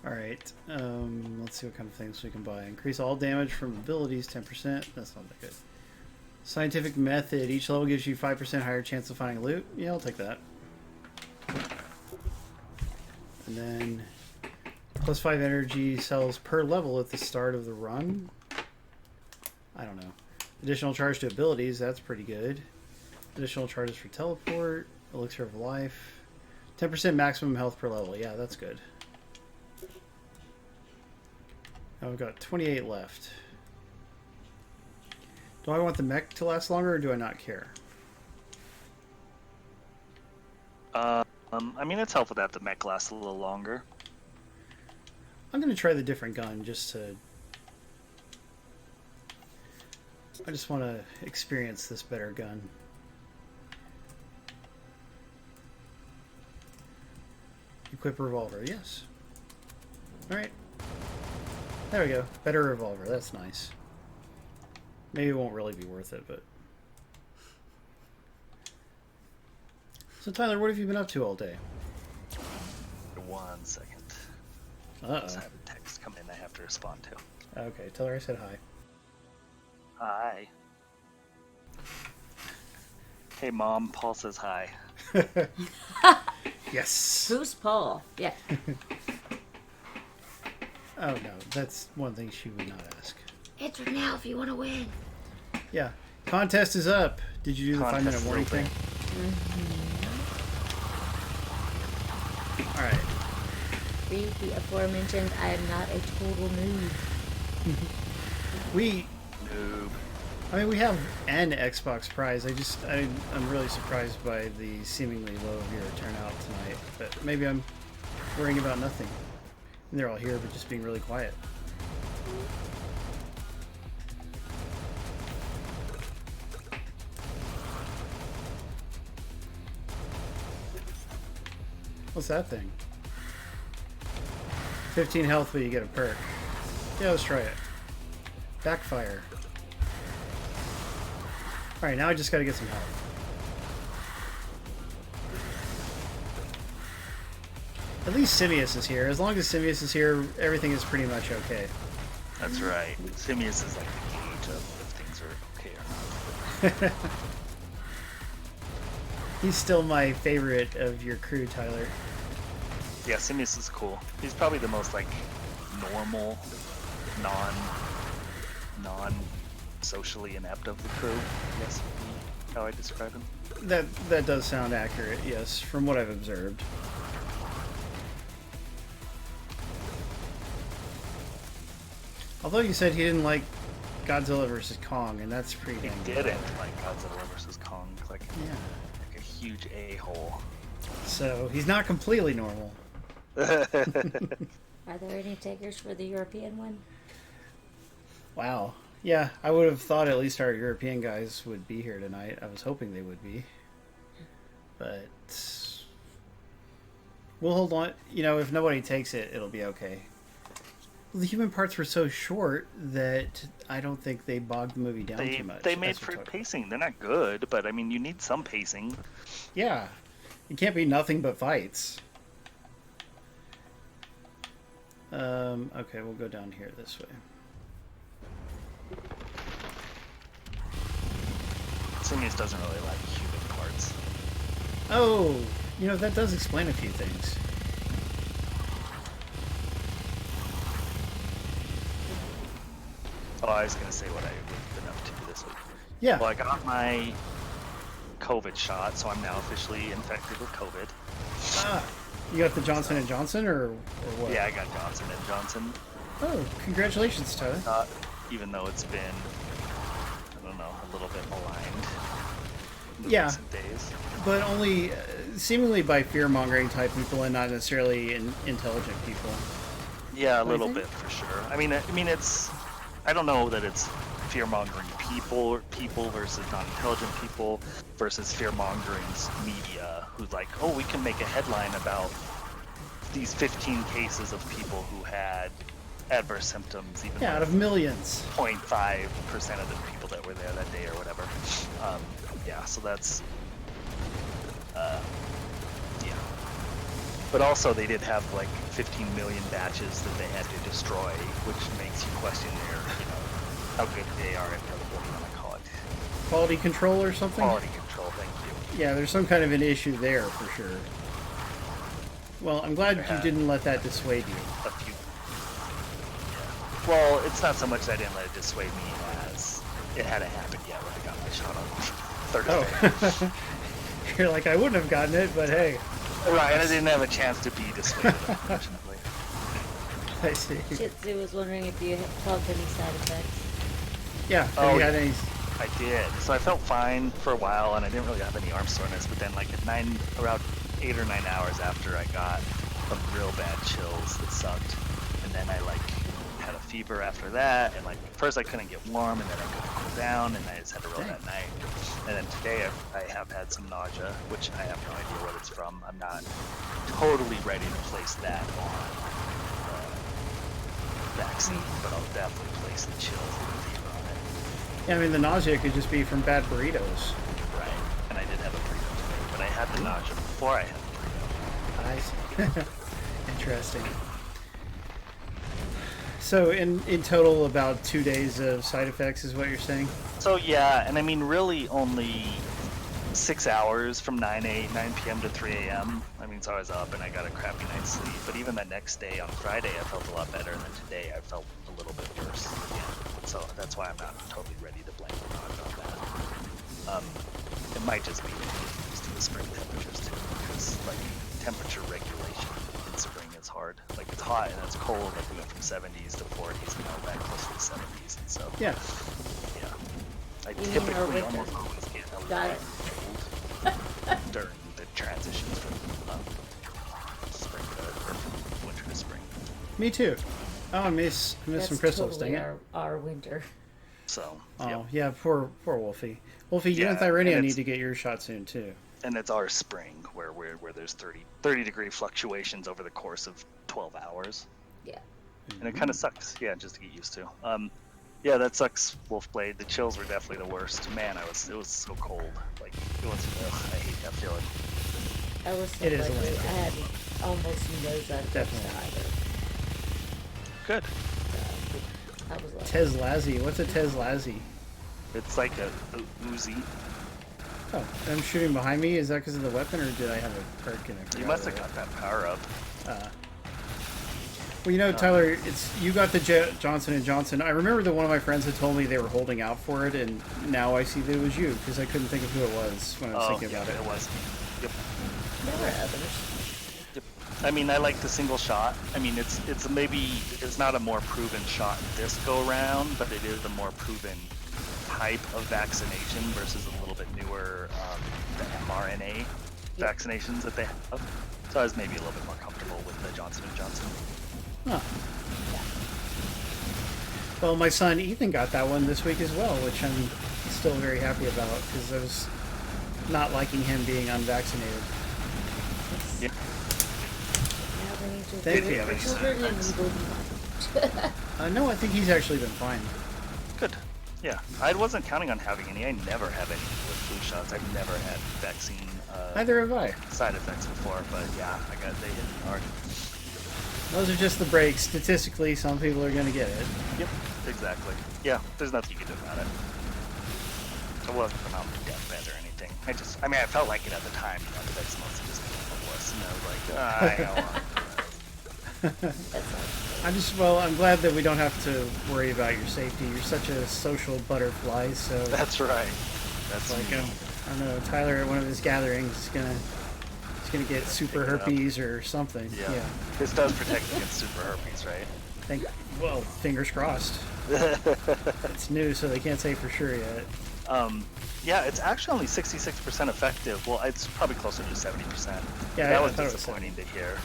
Alright, let's see what kind of things we can buy. Increase all damage from abilities 10%. That's not that good. Scientific method. Each level gives you 5% higher chance of finding loot. Yeah, I'll take that. And then plus 5 energy cells per level at the start of the run. I don't know. Additional charge to abilities. That's pretty good. Additional charges for teleport. Elixir of life. 10% maximum health per level. Yeah, that's good. Now we've got 28 left. Do I want the mech to last longer, or do I not care? I mean, it's helpful to have the mech last a little longer. I'm going to try the different gun just to... I just want to experience this better gun. Equip revolver, yes. Alright. There we go. Better revolver, that's nice. Maybe it won't really be worth it, but... So Tyler, what have you been up to all day? 1 second. Uh-oh. Just have a text come in I have to respond to. Okay, tell her I said hi. Hi. Hey Mom, Paul says hi. Yes! Who's Paul? Yeah. Oh no, that's one thing she would not ask. Enter now if you want to win. Yeah. Contest is up. Did you do the Contest 5-minute warning is thing? Mm-hmm. Alright. Read the aforementioned, I am not a total noob. I mean, we have an Xbox prize. I'm really surprised by the seemingly low viewer turnout tonight. But maybe I'm worrying about nothing. And they're all here, but just being really quiet. What's that thing? 15 health, but you get a perk. Yeah, let's try it. Backfire. Alright, now I just gotta get some health. At least Simius is here. As long as Simius is here, everything is pretty much okay. That's right. Simius is like the gauge of if things are okay or not. He's still my favorite of your crew, Tyler. Yeah, Simius is cool. He's probably the most like normal, non socially inept of the crew. I guess would be how I describe him. That does sound accurate, yes, from what I've observed. Although you said he didn't like Godzilla vs. Kong, and that's pretty He dang didn't good. like Godzilla vs. Kong. Like a huge a-hole. So he's not completely normal. Are there any takers for the European one? Wow. Yeah, I would have thought at least our European guys would be here tonight. I was hoping they would be. But we'll hold on. You know, if nobody takes it, it'll be okay. The human parts were so short that I don't think they bogged the movie down too much. They made for pacing. They're not good, but I mean, you need some pacing. Yeah. It can't be nothing but fights. Okay, we'll go down here this way. Simius doesn't really like human parts. Oh, you know, that does explain a few things. Oh, I was going to say what I've been up to this week. Yeah. Well, I got my COVID shot, so I'm now officially infected with COVID. Ah, you got the Johnson & Johnson or what? Yeah, I got Johnson & Johnson. Oh, congratulations, Tyler. Even though it's been, I don't know, a little bit maligned in Yeah. recent days. But only seemingly by fear-mongering type people and not necessarily intelligent people. Yeah, a What do you little think? bit for sure. I mean, it's. I don't know that it's fear-mongering people versus non-intelligent people versus fear-mongering's media, who's like, oh, we can make a headline about these 15 cases of people who had adverse symptoms, even Yeah, out of millions. 0.5% of the people that were there that day or whatever. Yeah, so that's. Yeah. But also, they did have like 15 million batches that they had to destroy, which makes you question their, how good they are at what do you want to call it? Quality control or something? Quality control, thank you. Yeah, there's some kind of an issue there for sure. Well, I'm glad you didn't let that dissuade you. A few. Yeah. Well, it's not so much that I didn't let it dissuade me as it hadn't happened yet when I got my shot on Thursday. Oh. You're like, I wouldn't have gotten it, but hey. Right, and I didn't have a chance to be dissuaded, unfortunately. I see. Shitsu was wondering if you felt any side effects. Yeah, have you had any... I did. So I felt fine for a while, and I didn't really have any arm soreness. But then, like around 8 or 9 hours after, I got some real bad chills that sucked. And then I had a fever after that. And first I couldn't get warm, and then I couldn't cool down, and I just had to roll that night. And then today I have had some nausea, which I have no idea what it's from. I'm not totally ready to place that on vaccine, but I'll definitely place the chills and the fever on it. Yeah, I mean, the nausea could just be from bad burritos. Right. And I did have a burrito today, but I had the nausea before I had the burrito. I see. Interesting. So in total, about 2 days of side effects is what you're saying? So yeah, and I mean really only 6 hours from 9 p.m. to 3 a.m. I mean, so I was up and I got a crappy night's sleep. But even the next day on Friday, I felt a lot better, and then today I felt a little bit worse again. So that's why I'm not totally ready to blame the nausea on that. It might just be used to the spring temperatures too, because temperature regulation in spring is hard. It's hot and it's cold. We went from 70s to 40s and now back close to the 70s, and so Yeah. yeah. I You mean typically winter? almost always get a Got little it. cold during the transitions from spring or winter to spring. Me too. Oh, I miss That's some crystals, totally dang it. our winter. So Oh, yep. yeah, poor Wolfie. Wolfie, you Yeah, and Thyrenia and need it's- to get your shot soon, too. And it's our spring where there's 30 degree fluctuations over the course of 12 hours. Yeah. And it kind of sucks, yeah, just to get used to. Yeah, that sucks, Wolfblade. The chills were definitely the worst. Man, it was so cold. I hate that feeling. I was so It is a lucky. winter. I had almost no side effects Definitely. either. Good. I was lucky. Tezlazi. What's a Tezlazi? It's like a Uzi. Oh, I'm shooting behind me. Is that because of the weapon, or did I have a perk in it? You must have got that power up. Well, you know, Tyler, you got the Johnson & Johnson. I remember that one of my friends had told me they were holding out for it, and now I see that it was you, because I couldn't think of who it was when I was thinking about it. It was. Yep. There were others. Yep. I mean, I like the single shot. I mean, it's not a more proven shot this go round, but it is a more proven type of vaccination versus a little bit newer the mRNA vaccinations that they have. So I was maybe a little bit more comfortable with the Johnson & Johnson. Huh. Well, my son Ethan got that one this week as well, which I'm still very happy about because I was not liking him being unvaccinated. Yeah. Now they need to Thank do it you. for children and we wouldn't. No, I think he's actually been fine. Good. Yeah, I wasn't counting on having any. I never have any with flu shots. I've never had vaccine Neither have I. side effects before, but yeah, they hit me hard. Those are just the breaks. Statistically, some people are going to get it. Yep, exactly. Yeah, there's nothing you can do about it. I wasn't on my deathbed or anything. I felt like it at the time, but that's mostly just being a wuss. And I was like, I don't want I'm glad that we don't have to worry about your safety. You're such a social butterfly, so That's right. That's like me. I don't know, Tyler at one of his gatherings is gonna get super Pick it up. herpes or something. Yeah. This does protect against super herpes, right? Fingers crossed. It's new, so they can't say for sure yet. Yeah, it's actually only 66% effective. Well, it's probably closer to 70%. Yeah, that I was thought it was disappointing to hear.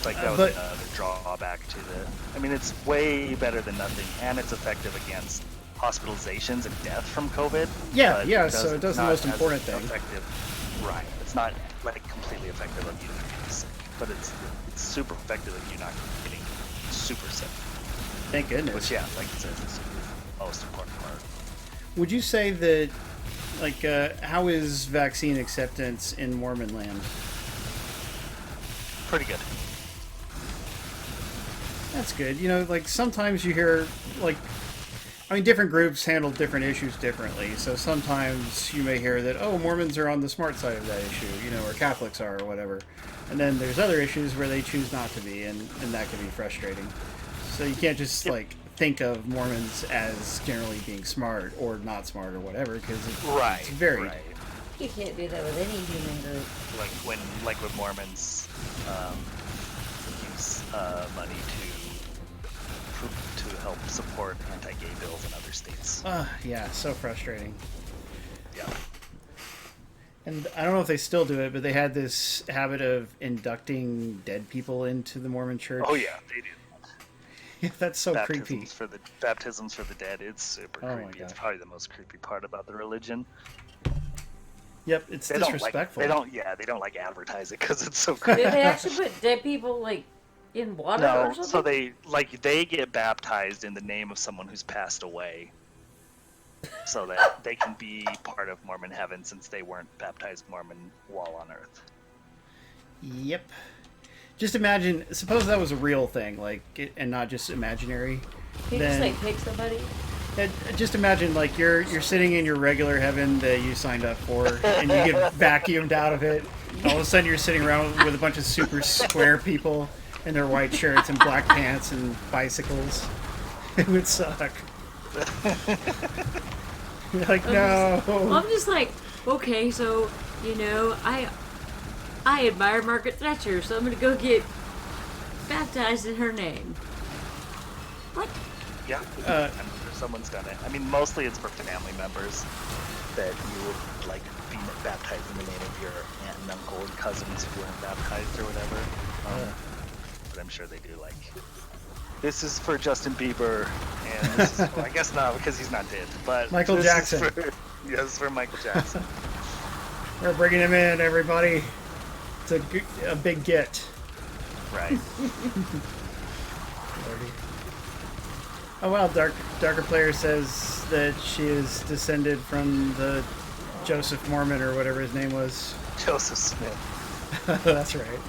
Like that was But- another drawback to the. I mean, it's way better than nothing, and it's effective against hospitalizations and death from COVID. Yeah, but yeah, so it does the not most as important thing. Effective, right? It's not like completely effective of you not getting sick, but it's super effective of you not getting super sick. Thank goodness. Which, yeah, like I said, is the most important part. Would you say that, like, how is vaccine acceptance in Mormon land? Pretty good. That's good. You know, like, sometimes you hear, like, I mean, different groups handle different issues differently. So sometimes you may hear that, oh, Mormons are on the smart side of that issue, you know, or Catholics are, or whatever. And then there's other issues where they choose not to be, and that can be frustrating. So you can't just, like, think of Mormons as generally being smart or not smart or whatever, because it's varied. Right. You can't do that with any human group. Like when Mormons use money to help support anti-gay bills in other states. Yeah, so frustrating. Yeah. And I don't know if they still do it, but they had this habit of inducting dead people into the Mormon church. Oh yeah, they do. Yeah, that's so creepy. Baptisms for the dead. It's super Oh my creepy. It's God. probably the most creepy part about the religion. Yep, it's They disrespectful. They don't like advertise it because it's so Did creepy. they actually put dead people like in water or No, something? so they get baptized in the name of someone who's passed away, so that they can be part of Mormon heaven since they weren't baptized Mormon while on Earth. Yep. Just imagine, suppose that was a real thing, like, and not just imaginary. Can you just like pick somebody? Just imagine, like, you're sitting in your regular heaven that you signed up for, and you get vacuumed out of it. All of a sudden, you're sitting around with a bunch of super square people in their white shirts and black pants and bicycles. It would suck. You're like, no. I'm just like, okay, so you know, I admire Margaret Thatcher, so I'm gonna go get baptized in her name. What? Yeah, I'm sure someone's done it. I mean, mostly it's for family members that you would like be baptized in the name of your aunt and uncle and cousins who weren't baptized or whatever. But I'm sure they do like. This is for Justin Bieber, and this is, well, I guess not because he's not dead. But Michael this Jackson. Is for, yes, it's for Michael Jackson. We're bringing him in, everybody. It's a big get. Right. Oh wow, Darker Player says that she is descended from the Joseph Mormon or whatever his name was. Joseph Smith. That's right.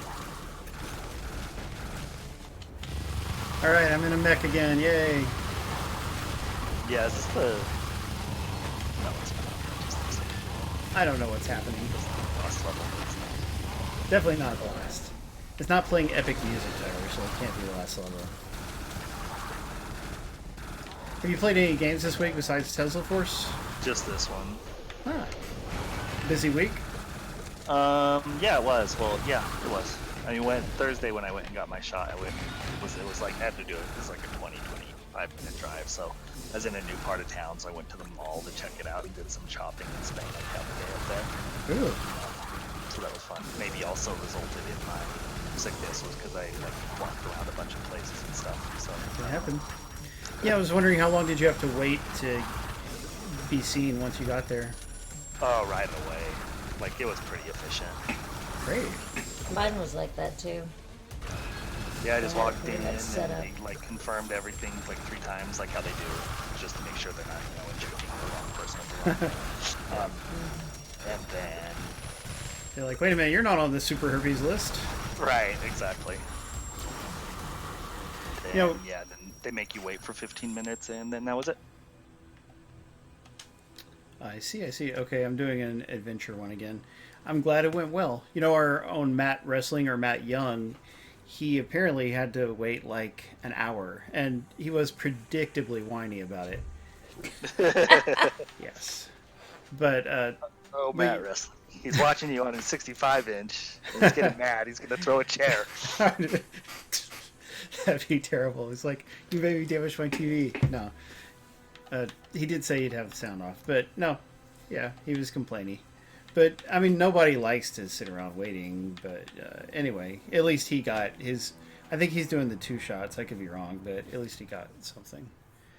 Alright, I'm in a mech again, yay. Yeah, is this the? No, it's not. Just I don't know what's happening. the last level. It's not. Definitely not the last. It's not playing epic music, Tyler, so it can't be the last level. Have you played any games this week besides Tesla Force? Just this one. Ah. Busy week? Yeah, it was. Well, yeah, it was. I mean, Thursday when I went and got my shot, it was like I had to do it. It was like a 25-minute drive. So I was in a new part of town, so I went to the mall to check it out and did some shopping and spent like half a day up there. Ooh. So that was fun. Maybe also resulted in my sickness was because I like walked around a bunch of places and stuff. So Can happen. Yeah, I was wondering how long did you have to wait to be seen once you got there? Oh, right away. Like, it was pretty efficient. Great. Mine was like that too. Yeah, I just Yeah, walked pretty in much and set up. they like confirmed everything like 3 times, like how they do, just to make sure they're not, injecting the wrong person with the wrong and then, They're like, wait a minute, you're not on the super herpes list. right, exactly. Then, You know- yeah, then they make you wait for 15 minutes, and then that was it. I see. Okay, I'm doing an adventure one again. I'm glad it went well. Our own Matt Wrestling, or Matt Young, he apparently had to wait like an hour, and he was predictably whiny about it. Yes. But, Oh, Wait. Matt Wrestling. He's watching you on his 65-inch, and he's getting mad. He's going to throw a chair. that'd be terrible. It's like, you made me damage my TV. No. He did say he'd have the sound off, but no. Yeah, he was complaining. But, I mean, nobody likes to sit around waiting, but anyway, at least he got his... I think he's doing the 2 shots. I could be wrong, but at least he got something.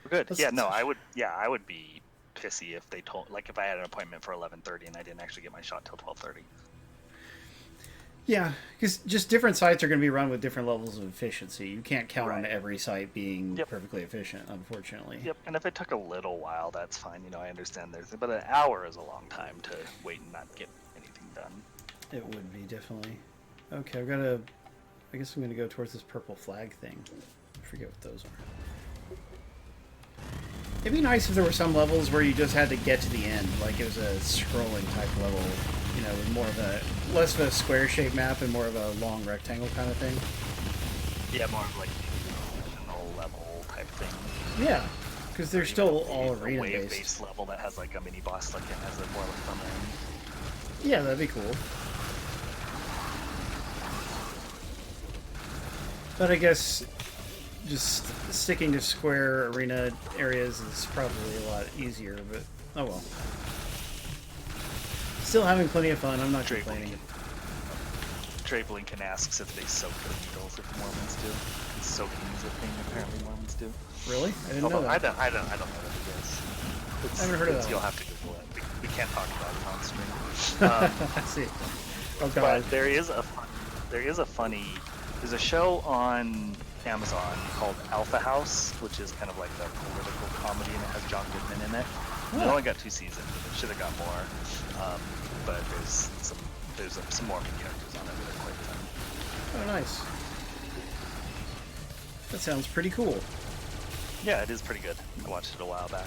Good. Let's- Yeah, no, I would be pissy if they told, like, if I had an appointment for 11:30 and I didn't actually get my shot till 12:30. Yeah, because just different sites are going to be run with different levels of efficiency. You can't count on Right. every site being Yep. perfectly efficient, unfortunately. Yep, and if it took a little while, that's fine. I understand there's, but an hour is a long time to wait and not get anything done. It would be, definitely. Okay, I've got to... I guess I'm going to go towards this purple flag thing. I forget what those are. It'd be nice if there were some levels where you just had to get to the end, like it was a scrolling type level, with more of a... less of a square-shaped map and more of a long rectangle kind of thing. Yeah, more of like a level type thing. Yeah, because they're still all A arena-based. wave-based level that has like a mini boss like it has a more like fun end. Yeah, that'd be cool. But I guess just sticking to square arena areas is probably a lot easier, but oh well. Still having plenty of fun, I'm not complaining. Trey Blinken asks if they soak the needles if Mormons do. Soaking is a thing apparently Mormons do. Really? I didn't Although know I that. don't know what it is. I haven't heard of that You'll one. have to Google it. We can't talk about it on stream. I see. Oh god. But there's a show on Amazon called Alpha House, which is kind of like a political comedy, and it has John Goodman in it. It only got 2 seasons. It should have got more. But there's some Mormon characters on it that are quite fun. Oh nice. That sounds pretty cool. Yeah, it is pretty good. I watched it a while back.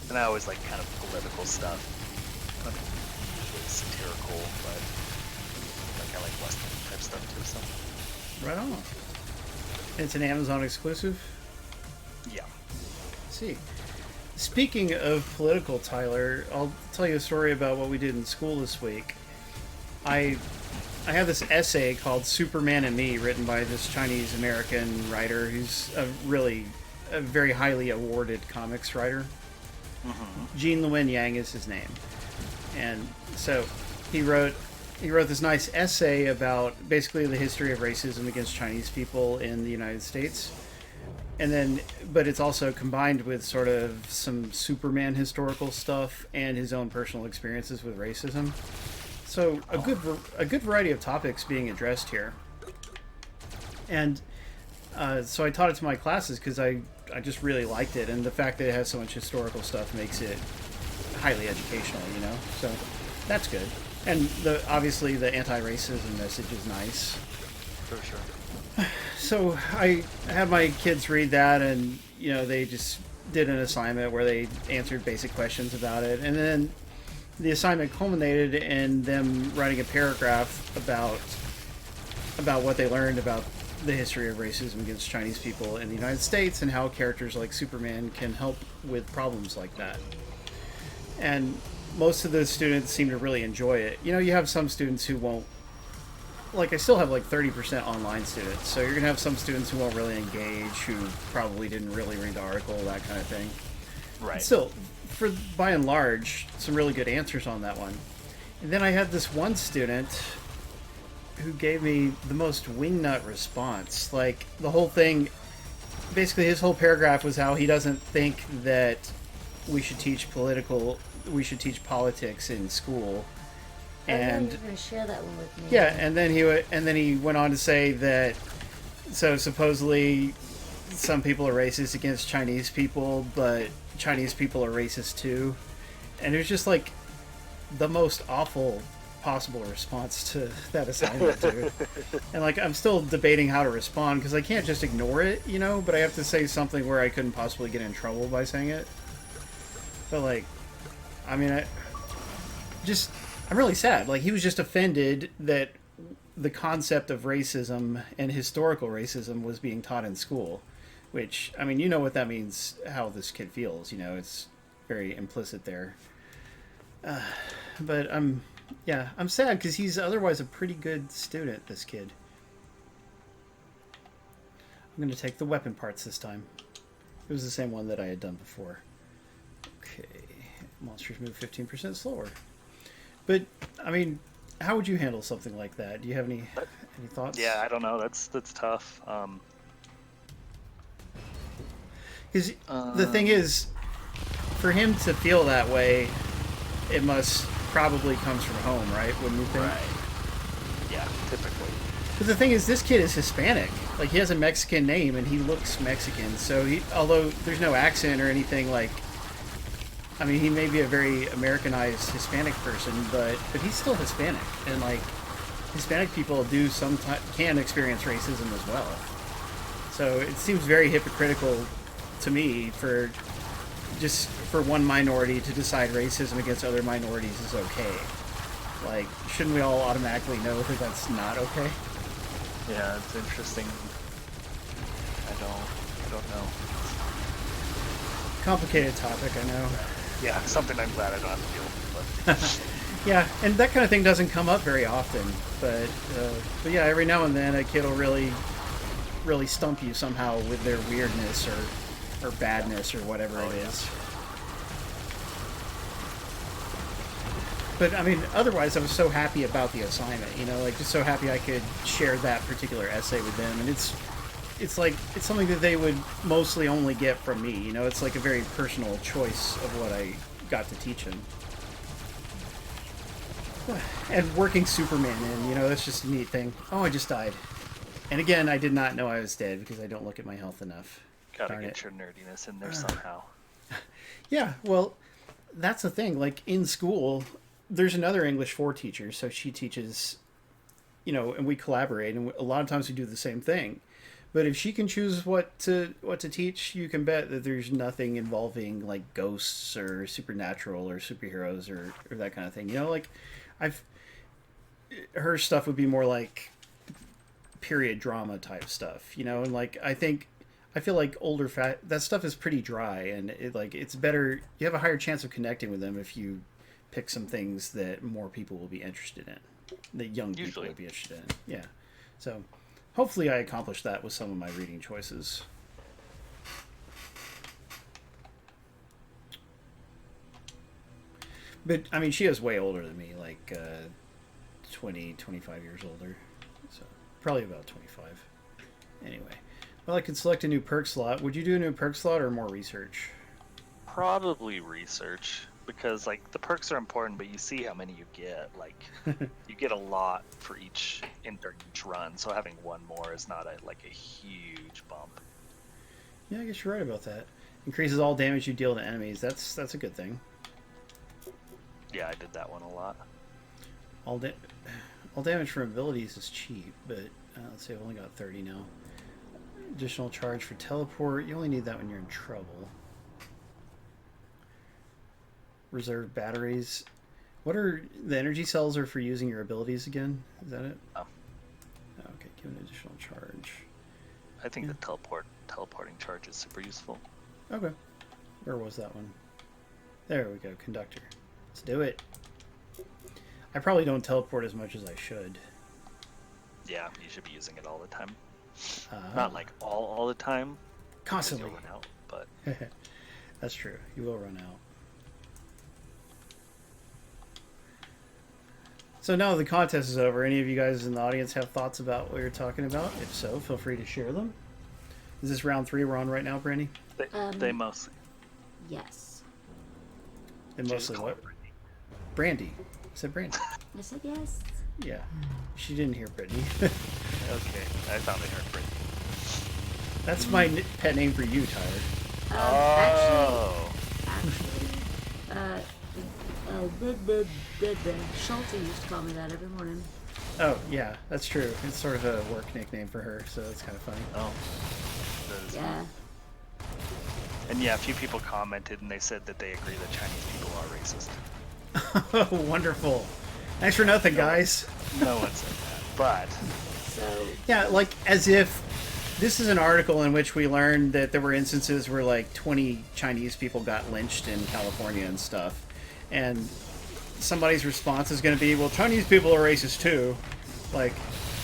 And I always like kind of political stuff. Not really satirical, but like I like Western type stuff too, so. Right on. It's an Amazon exclusive? Yeah. Let's see. Speaking of political, Tyler, I'll tell you a story about what we did in school this week. I have this essay called Superman and Me, written by this Chinese-American writer who's a very highly awarded comics writer. Gene Luen Yang is his name. And so he wrote this nice essay about basically the history of racism against Chinese people in the United States. And then, but it's also combined with sort of some Superman historical stuff and his own personal experiences with racism. So a good variety of topics being addressed here. And so I taught it to my classes because I just really liked it, and the fact that it has so much historical stuff makes it highly educational, So that's good. And obviously the anti-racism message is nice. For sure. So I had my kids read that, and they just did an assignment where they answered basic questions about it, and then the assignment culminated in them writing a paragraph about what they learned about the history of racism against Chinese people in the United States and how characters like Superman can help with problems like that. And most of the students seem to really enjoy it. You have some students who won't. Like, I still have like 30% online students, so you're going to have some students who won't really engage, who probably didn't really read the article, that kind of thing. Right. Still, by and large, some really good answers on that one. And then I had this one student who gave me the most wingnut response. Like, the whole thing, basically his whole paragraph was how he doesn't think that we should teach politics in school. And you're gonna share that one with me. yeah, and then he went on to say that so supposedly some people are racist against Chinese people, but Chinese people are racist too. And it was just like the most awful possible response to that assignment, dude. And like I'm still debating how to respond because I can't just ignore it, you know, but I have to say something where I couldn't possibly get in trouble by saying it. But like, I mean, I'm really sad. Like, he was just offended that the concept of racism and historical racism was being taught in school, which, I mean, you know what that means, how this kid feels, you know, it's very implicit there. But I'm sad because he's otherwise a pretty good student, this kid. I'm going to take the weapon parts this time. It was the same one that I had done before. Okay, monsters move 15% slower. But, I mean, how would you handle something like that? Do you have any thoughts? Yeah, I don't know. That's tough. Because the thing is, for him to feel that way, it must probably comes from home, right? Wouldn't you think? Right. Yeah, typically. But the thing is, this kid is Hispanic. Like, he has a Mexican name, and he looks Mexican. So, although there's no accent or anything, like, I mean, he may be a very Americanized Hispanic person, but he's still Hispanic. And, like, Hispanic people can experience racism as well. So it seems very hypocritical to me for one minority to decide racism against other minorities is okay. Like, shouldn't we all automatically know that that's not okay? Yeah, it's interesting. I don't know. Complicated topic, I know. Yeah, something I'm glad I don't have to deal with. But yeah, and that kind of thing doesn't come up very often. But yeah, every now and then a kid will really stump you somehow with their weirdness or badness or whatever it is. But I mean, otherwise I was so happy about the assignment, you know, like just so happy I could share that particular essay with them. And it's something that they would mostly only get from me, you know, it's like a very personal choice of what I got to teach them. And working Superman in, you know, that's just a neat thing. Oh, I just died. And again, I did not know I was dead because I don't look at my health enough. Gotta get your nerdiness in there somehow. Yeah, well, that's the thing. Like, in school, there's another English 4 teacher, so she teaches, you know, and we collaborate, and a lot of times we do the same thing. But if she can choose what to teach, you can bet that there's nothing involving, like, ghosts or supernatural or superheroes or that kind of thing. You know, like, her stuff would be more like period drama type stuff, you know, and like I feel like that stuff is pretty dry, and it's better, you have a higher chance of connecting with them if you pick some things that more people will be interested in, that young people will be interested in. Yeah, so hopefully I accomplished that with some of my reading choices. But I mean, she is way older than me, like 20, 25 years older, so probably about 25. Anyway, well, I could select a new perk slot. Would you do a new perk slot or more research? Probably research, because like the perks are important, but you see how many you get. Like you get a lot for each run, so having one more is not a huge bump. Yeah, I guess you're right about that. Increases all damage you deal to enemies. That's a good thing. Yeah, I did that one a lot. All damage from abilities is cheap, but let's see, I've only got 30 now. Additional charge for teleport. You only need that when you're in trouble. Reserve batteries. What are the energy cells are for using your abilities again? Is that it? Oh. Okay, give an additional charge. I think the teleporting charge is super useful. Okay. Where was that one? There we go, conductor. Let's do it. I probably don't teleport as much as I should. Yeah, you should be using it all the time. Not like all the time. Constantly. You'll run out, but that's true. You will run out. So now the contest is over. Any of you guys in the audience have thoughts about what you're talking about? If so, feel free to share them. Is this round 3 we're on right now, Brandy? They mostly. Yes. And mostly what? Brandy. I said Brandy. I said yes. Yeah. She didn't hear Brittany. Okay, I thought I heard Brittany. That's my pet name for you, Tyler. Oh. Schulte used to call me that every morning. Oh, yeah, that's true. It's sort of a work nickname for her, so it's kind of funny. Oh. That is Yeah. And yeah, a few people commented and they said that they agree that Chinese people are racist. Oh, wonderful. Thanks for nothing, guys. No one said that, but So, Yeah, like, as if this is an article in which we learned that there were instances where, like, 20 Chinese people got lynched in California and stuff. And somebody's response is going to be, well, Chinese people are racist, too. Like,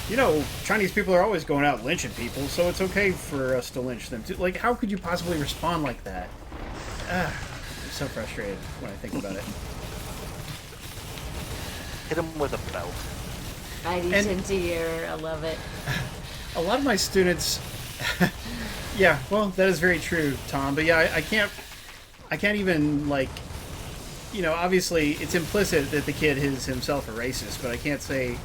you know, Chinese people are always going out lynching people, so it's okay for us to lynch them, too. Like, how could you possibly respond like that? I'm so frustrated when I think about it. hit them with a belt. I do tend to hear. I love it. A lot of my students, yeah, well, that is very true, Tom. But yeah, I can't even, like, you know, obviously it's implicit that the kid is himself a racist, but I can't say,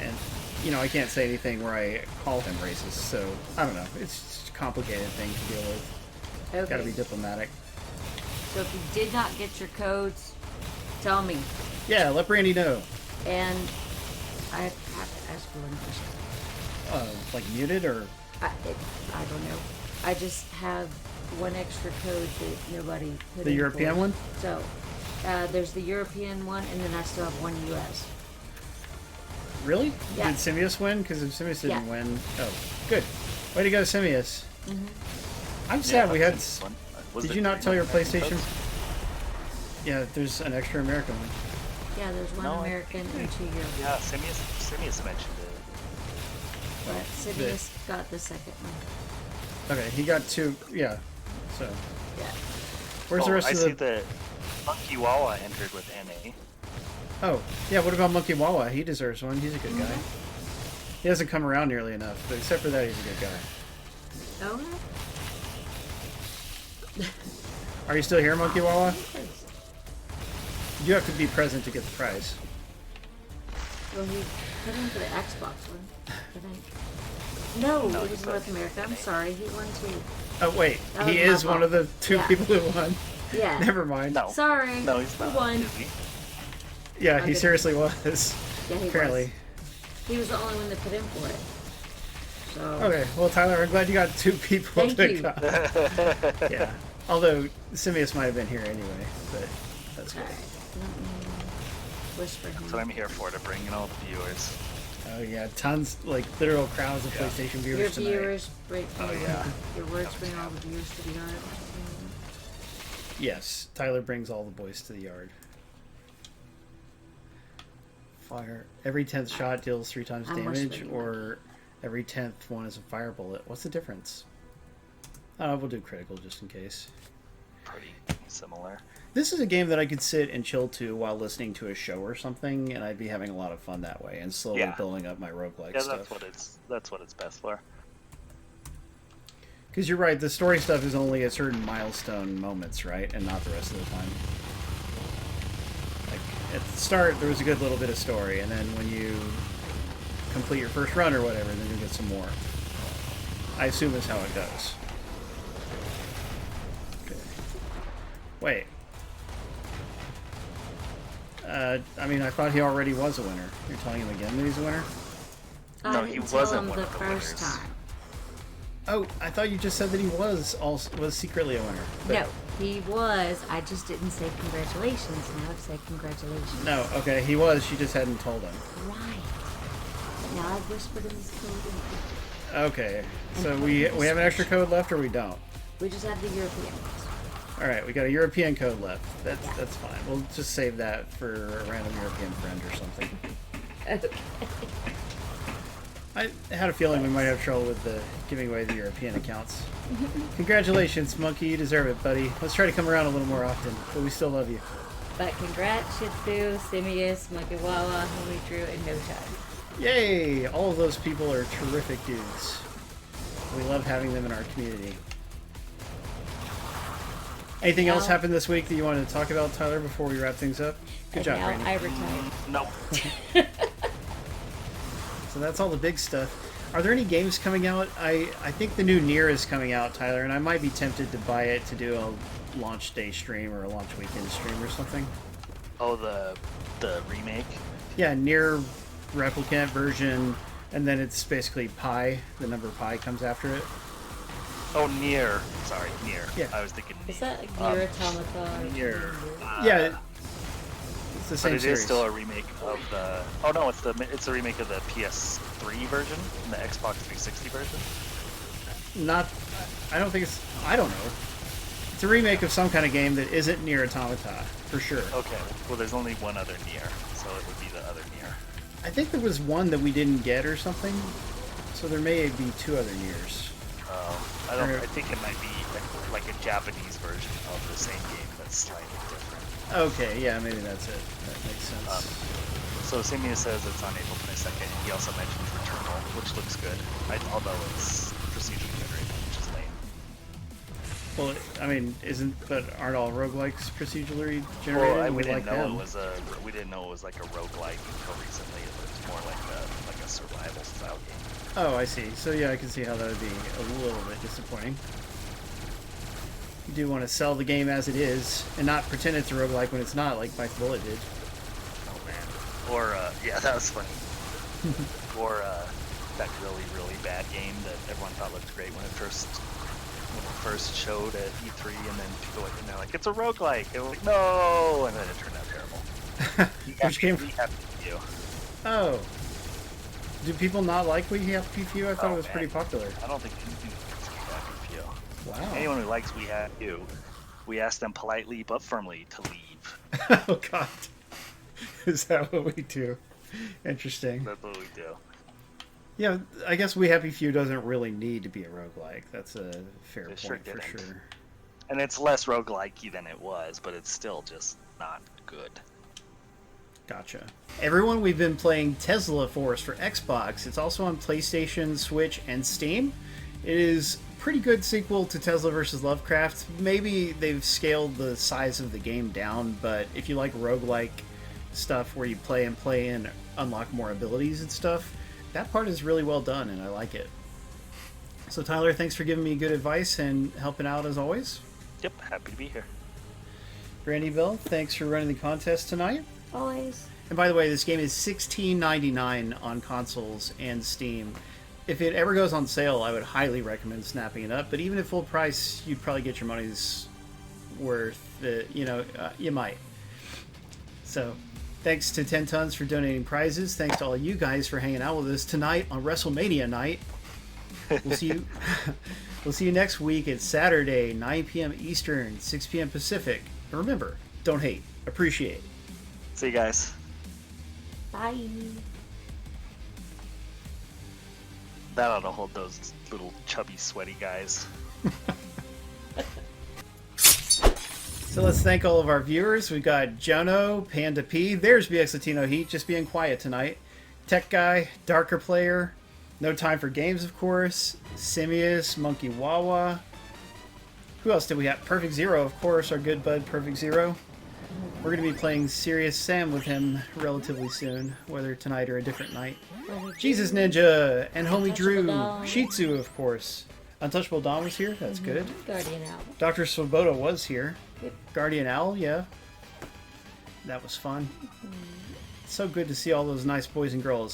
and you know, I can't say anything where I call him racist. So I don't know. It's just a complicated thing to deal with. Okay. Got to be diplomatic. So if you did not get your codes, tell me. Yeah, let Brandy know. And I have to ask you one question. Like muted or? I don't know. I just have one extra code that nobody put The in European for. one? So there's the European one, and then I still have one US. Really? Yeah. Did Simius win? Because if Simius didn't Yeah. win, oh, good. Way to go, Simius. I'm sad we had. Did you not tell your PlayStation? Yeah, there's an extra American one. Yeah, there's one No, American and 2 European. Yeah, Simius mentioned it. But Sidious got the second one. Okay, he got 2. Yeah. So, Yeah. where's the rest I of see the? that Monkey Wawa entered with NA. Oh, yeah. What about Monkey Wawa? He deserves one. He's a good guy. He doesn't come around nearly enough, but except for that, he's a good guy. Okay. Are you still here, Monkey Wawa? You have to be present to get the prize. Well, he put in for the Xbox one, I think. No, it was North America. I'm sorry. He won too. Oh wait, That he was my is one fault. of the 2 Yeah. people who won. Yeah. Never mind. No. Sorry. No, he's He not. won. Is he? Yeah, I'm he good. seriously was. Yeah, he Apparently. was. He was the only one that put in for it. So. Okay, well, Tyler, I'm glad you got 2 people Thank to you. come. Yeah. Although Simius might have been here anyway, but that's good. Alright. Let me whisper him. That's what I'm here for, to bring in all the viewers. Oh yeah, tons, like literal crowds of Yeah. PlayStation Your viewers tonight. viewers bring yeah. your words bring all the viewers to the yard. Yes, Tyler brings all the boys to the yard. Fire. Every 10th shot deals 3 times I'm damage, whispering. or every 10th one is a fire bullet. What's the difference? We'll do critical just in case. Pretty similar. This is a game that I could sit and chill to while listening to a show or something, and I'd be having a lot of fun that way, and slowly Yeah. building up my roguelike Yeah, stuff. that's what it's best for. Because you're right, the story stuff is only at certain milestone moments, right? And not the rest of the time. Like, at the start, there was a good little bit of story, and then when you complete your first run or whatever, then you get some more. I assume that's how it goes. Okay. Wait. I mean, I thought he already was a winner. You're telling him again that he's a winner? No, I he didn't tell wasn't him one the of the first winners. time. Oh, I thought you just said that he was secretly a winner. But- No, he was. I just didn't say congratulations. Now I've said congratulations. No, okay, he was. She just hadn't told him. Right. Now I've whispered in his code. Okay, so we have an extra code left, or we don't? We just have the European ones. All right, we got a European code left. Yeah. That's fine. We'll just save that for a random European friend or something. Okay. I had a feeling we might have trouble with the giving away the European accounts. Congratulations, Monkey. You deserve it, buddy. Let's try to come around a little more often, but we still love you. But congrats, Shih Tzu, Simius, Monkey Wawa, Homie Drew, and No Time. Yay! All of those people are terrific dudes. We love having them in our community. Anything else happened this week that you wanted to talk about, Tyler, before we wrap things up? Good job, Randy. I retired. No. So that's all the big stuff. Are there any games coming out? I think the new Nier is coming out, Tyler, and I might be tempted to buy it to do a launch day stream or a launch weekend stream or something. Oh, the remake? Yeah, Nier replicant version, and then it's basically pi. The number pi comes after it. Oh, Nier. Sorry, Nier. Yeah. I was thinking Is that like Nier Automata? Nier. Yeah, it's the same But it series. is still a remake of the... Oh, no, it's a remake of the PS3 version and the Xbox 360 version. Not, I don't think it's, I don't know. It's a remake of some kind of game that isn't Nier Automata, for sure. Okay, well, there's only one other Nier, so it would be the other Nier. I think there was one that we didn't get or something, so there may be two other Niers. I think it might be like a Japanese version of the same game that's slightly different. Okay, yeah, maybe that's it. That makes sense. So Simeon says it's on April 22nd. He also mentioned Returnal, which looks good, although it's procedurally generated, which is lame. Well, I mean, aren't all roguelikes procedurally generated? Well, We we didn't like know them. we didn't know it was like a roguelike until recently. It looked more like a survival style game. Oh, I see. So yeah, I can see how that would be a little bit disappointing. You do want to sell the game as it is, and not pretend it's a roguelike when it's not, like Mike Bullet did. Oh man. Or yeah, that was funny. Or that really, really bad game that everyone thought looked great when it first showed at E3, and then people went in there like, it's a roguelike. And we're like, no, and then it turned out terrible. Which game? We have to you. Oh. Do people not like We Happy Few? I thought it was man. pretty popular. I don't think anything likes We Happy Few. Wow. Anyone who likes We Happy Few, we ask them politely but firmly to leave. Oh, God. Is that what we do? Interesting. That's what we do. Yeah, I guess We Happy Few doesn't really need to be a roguelike. That's a fair It point sure for didn't. sure. And it's less roguelike-y than it was, but it's still just not good. Gotcha. Everyone, we've been playing Tesla Force for Xbox. It's also on PlayStation, Switch, and Steam. It is a pretty good sequel to Tesla vs. Lovecraft. Maybe they've scaled the size of the game down, but if you like roguelike stuff where you play and unlock more abilities and stuff, that part is really well done, and I like it. So Tyler, thanks for giving me good advice and helping out as always. Yep, happy to be here. Brandy Bill, thanks for running the contest tonight. Always. And by the way, this game is $16.99 on consoles and Steam. If it ever goes on sale, I would highly recommend snapping it up. But even at full price, you'd probably get your money's worth. You might. So, thanks to 10 Tons for donating prizes. Thanks to all you guys for hanging out with us tonight on WrestleMania night. We'll see you. We'll see you next week. It's Saturday, 9 p.m. Eastern, 6 p.m. Pacific. And remember, don't hate, appreciate. See you guys. Bye. That ought to hold those little chubby, sweaty guys. So let's thank all of our viewers. We've got Jono, Panda P, there's BX Latino Heat, just being quiet tonight. Tech Guy, Darker Player, No Time for Games, of course. Simius, Monkey Wawa. Who else did we have? Perfect Zero, of course, our good bud Perfect Zero. We're going to be playing Serious Sam with him relatively soon, whether tonight or a different night. Jesus Ninja and Homie Drew. Dom. Shih Tzu, of course. Untouchable Dom was here, that's good. Guardian Owl. Dr. Swoboda was here. Yep. Guardian Owl, yeah. That was fun. So good to see all those nice boys and girls.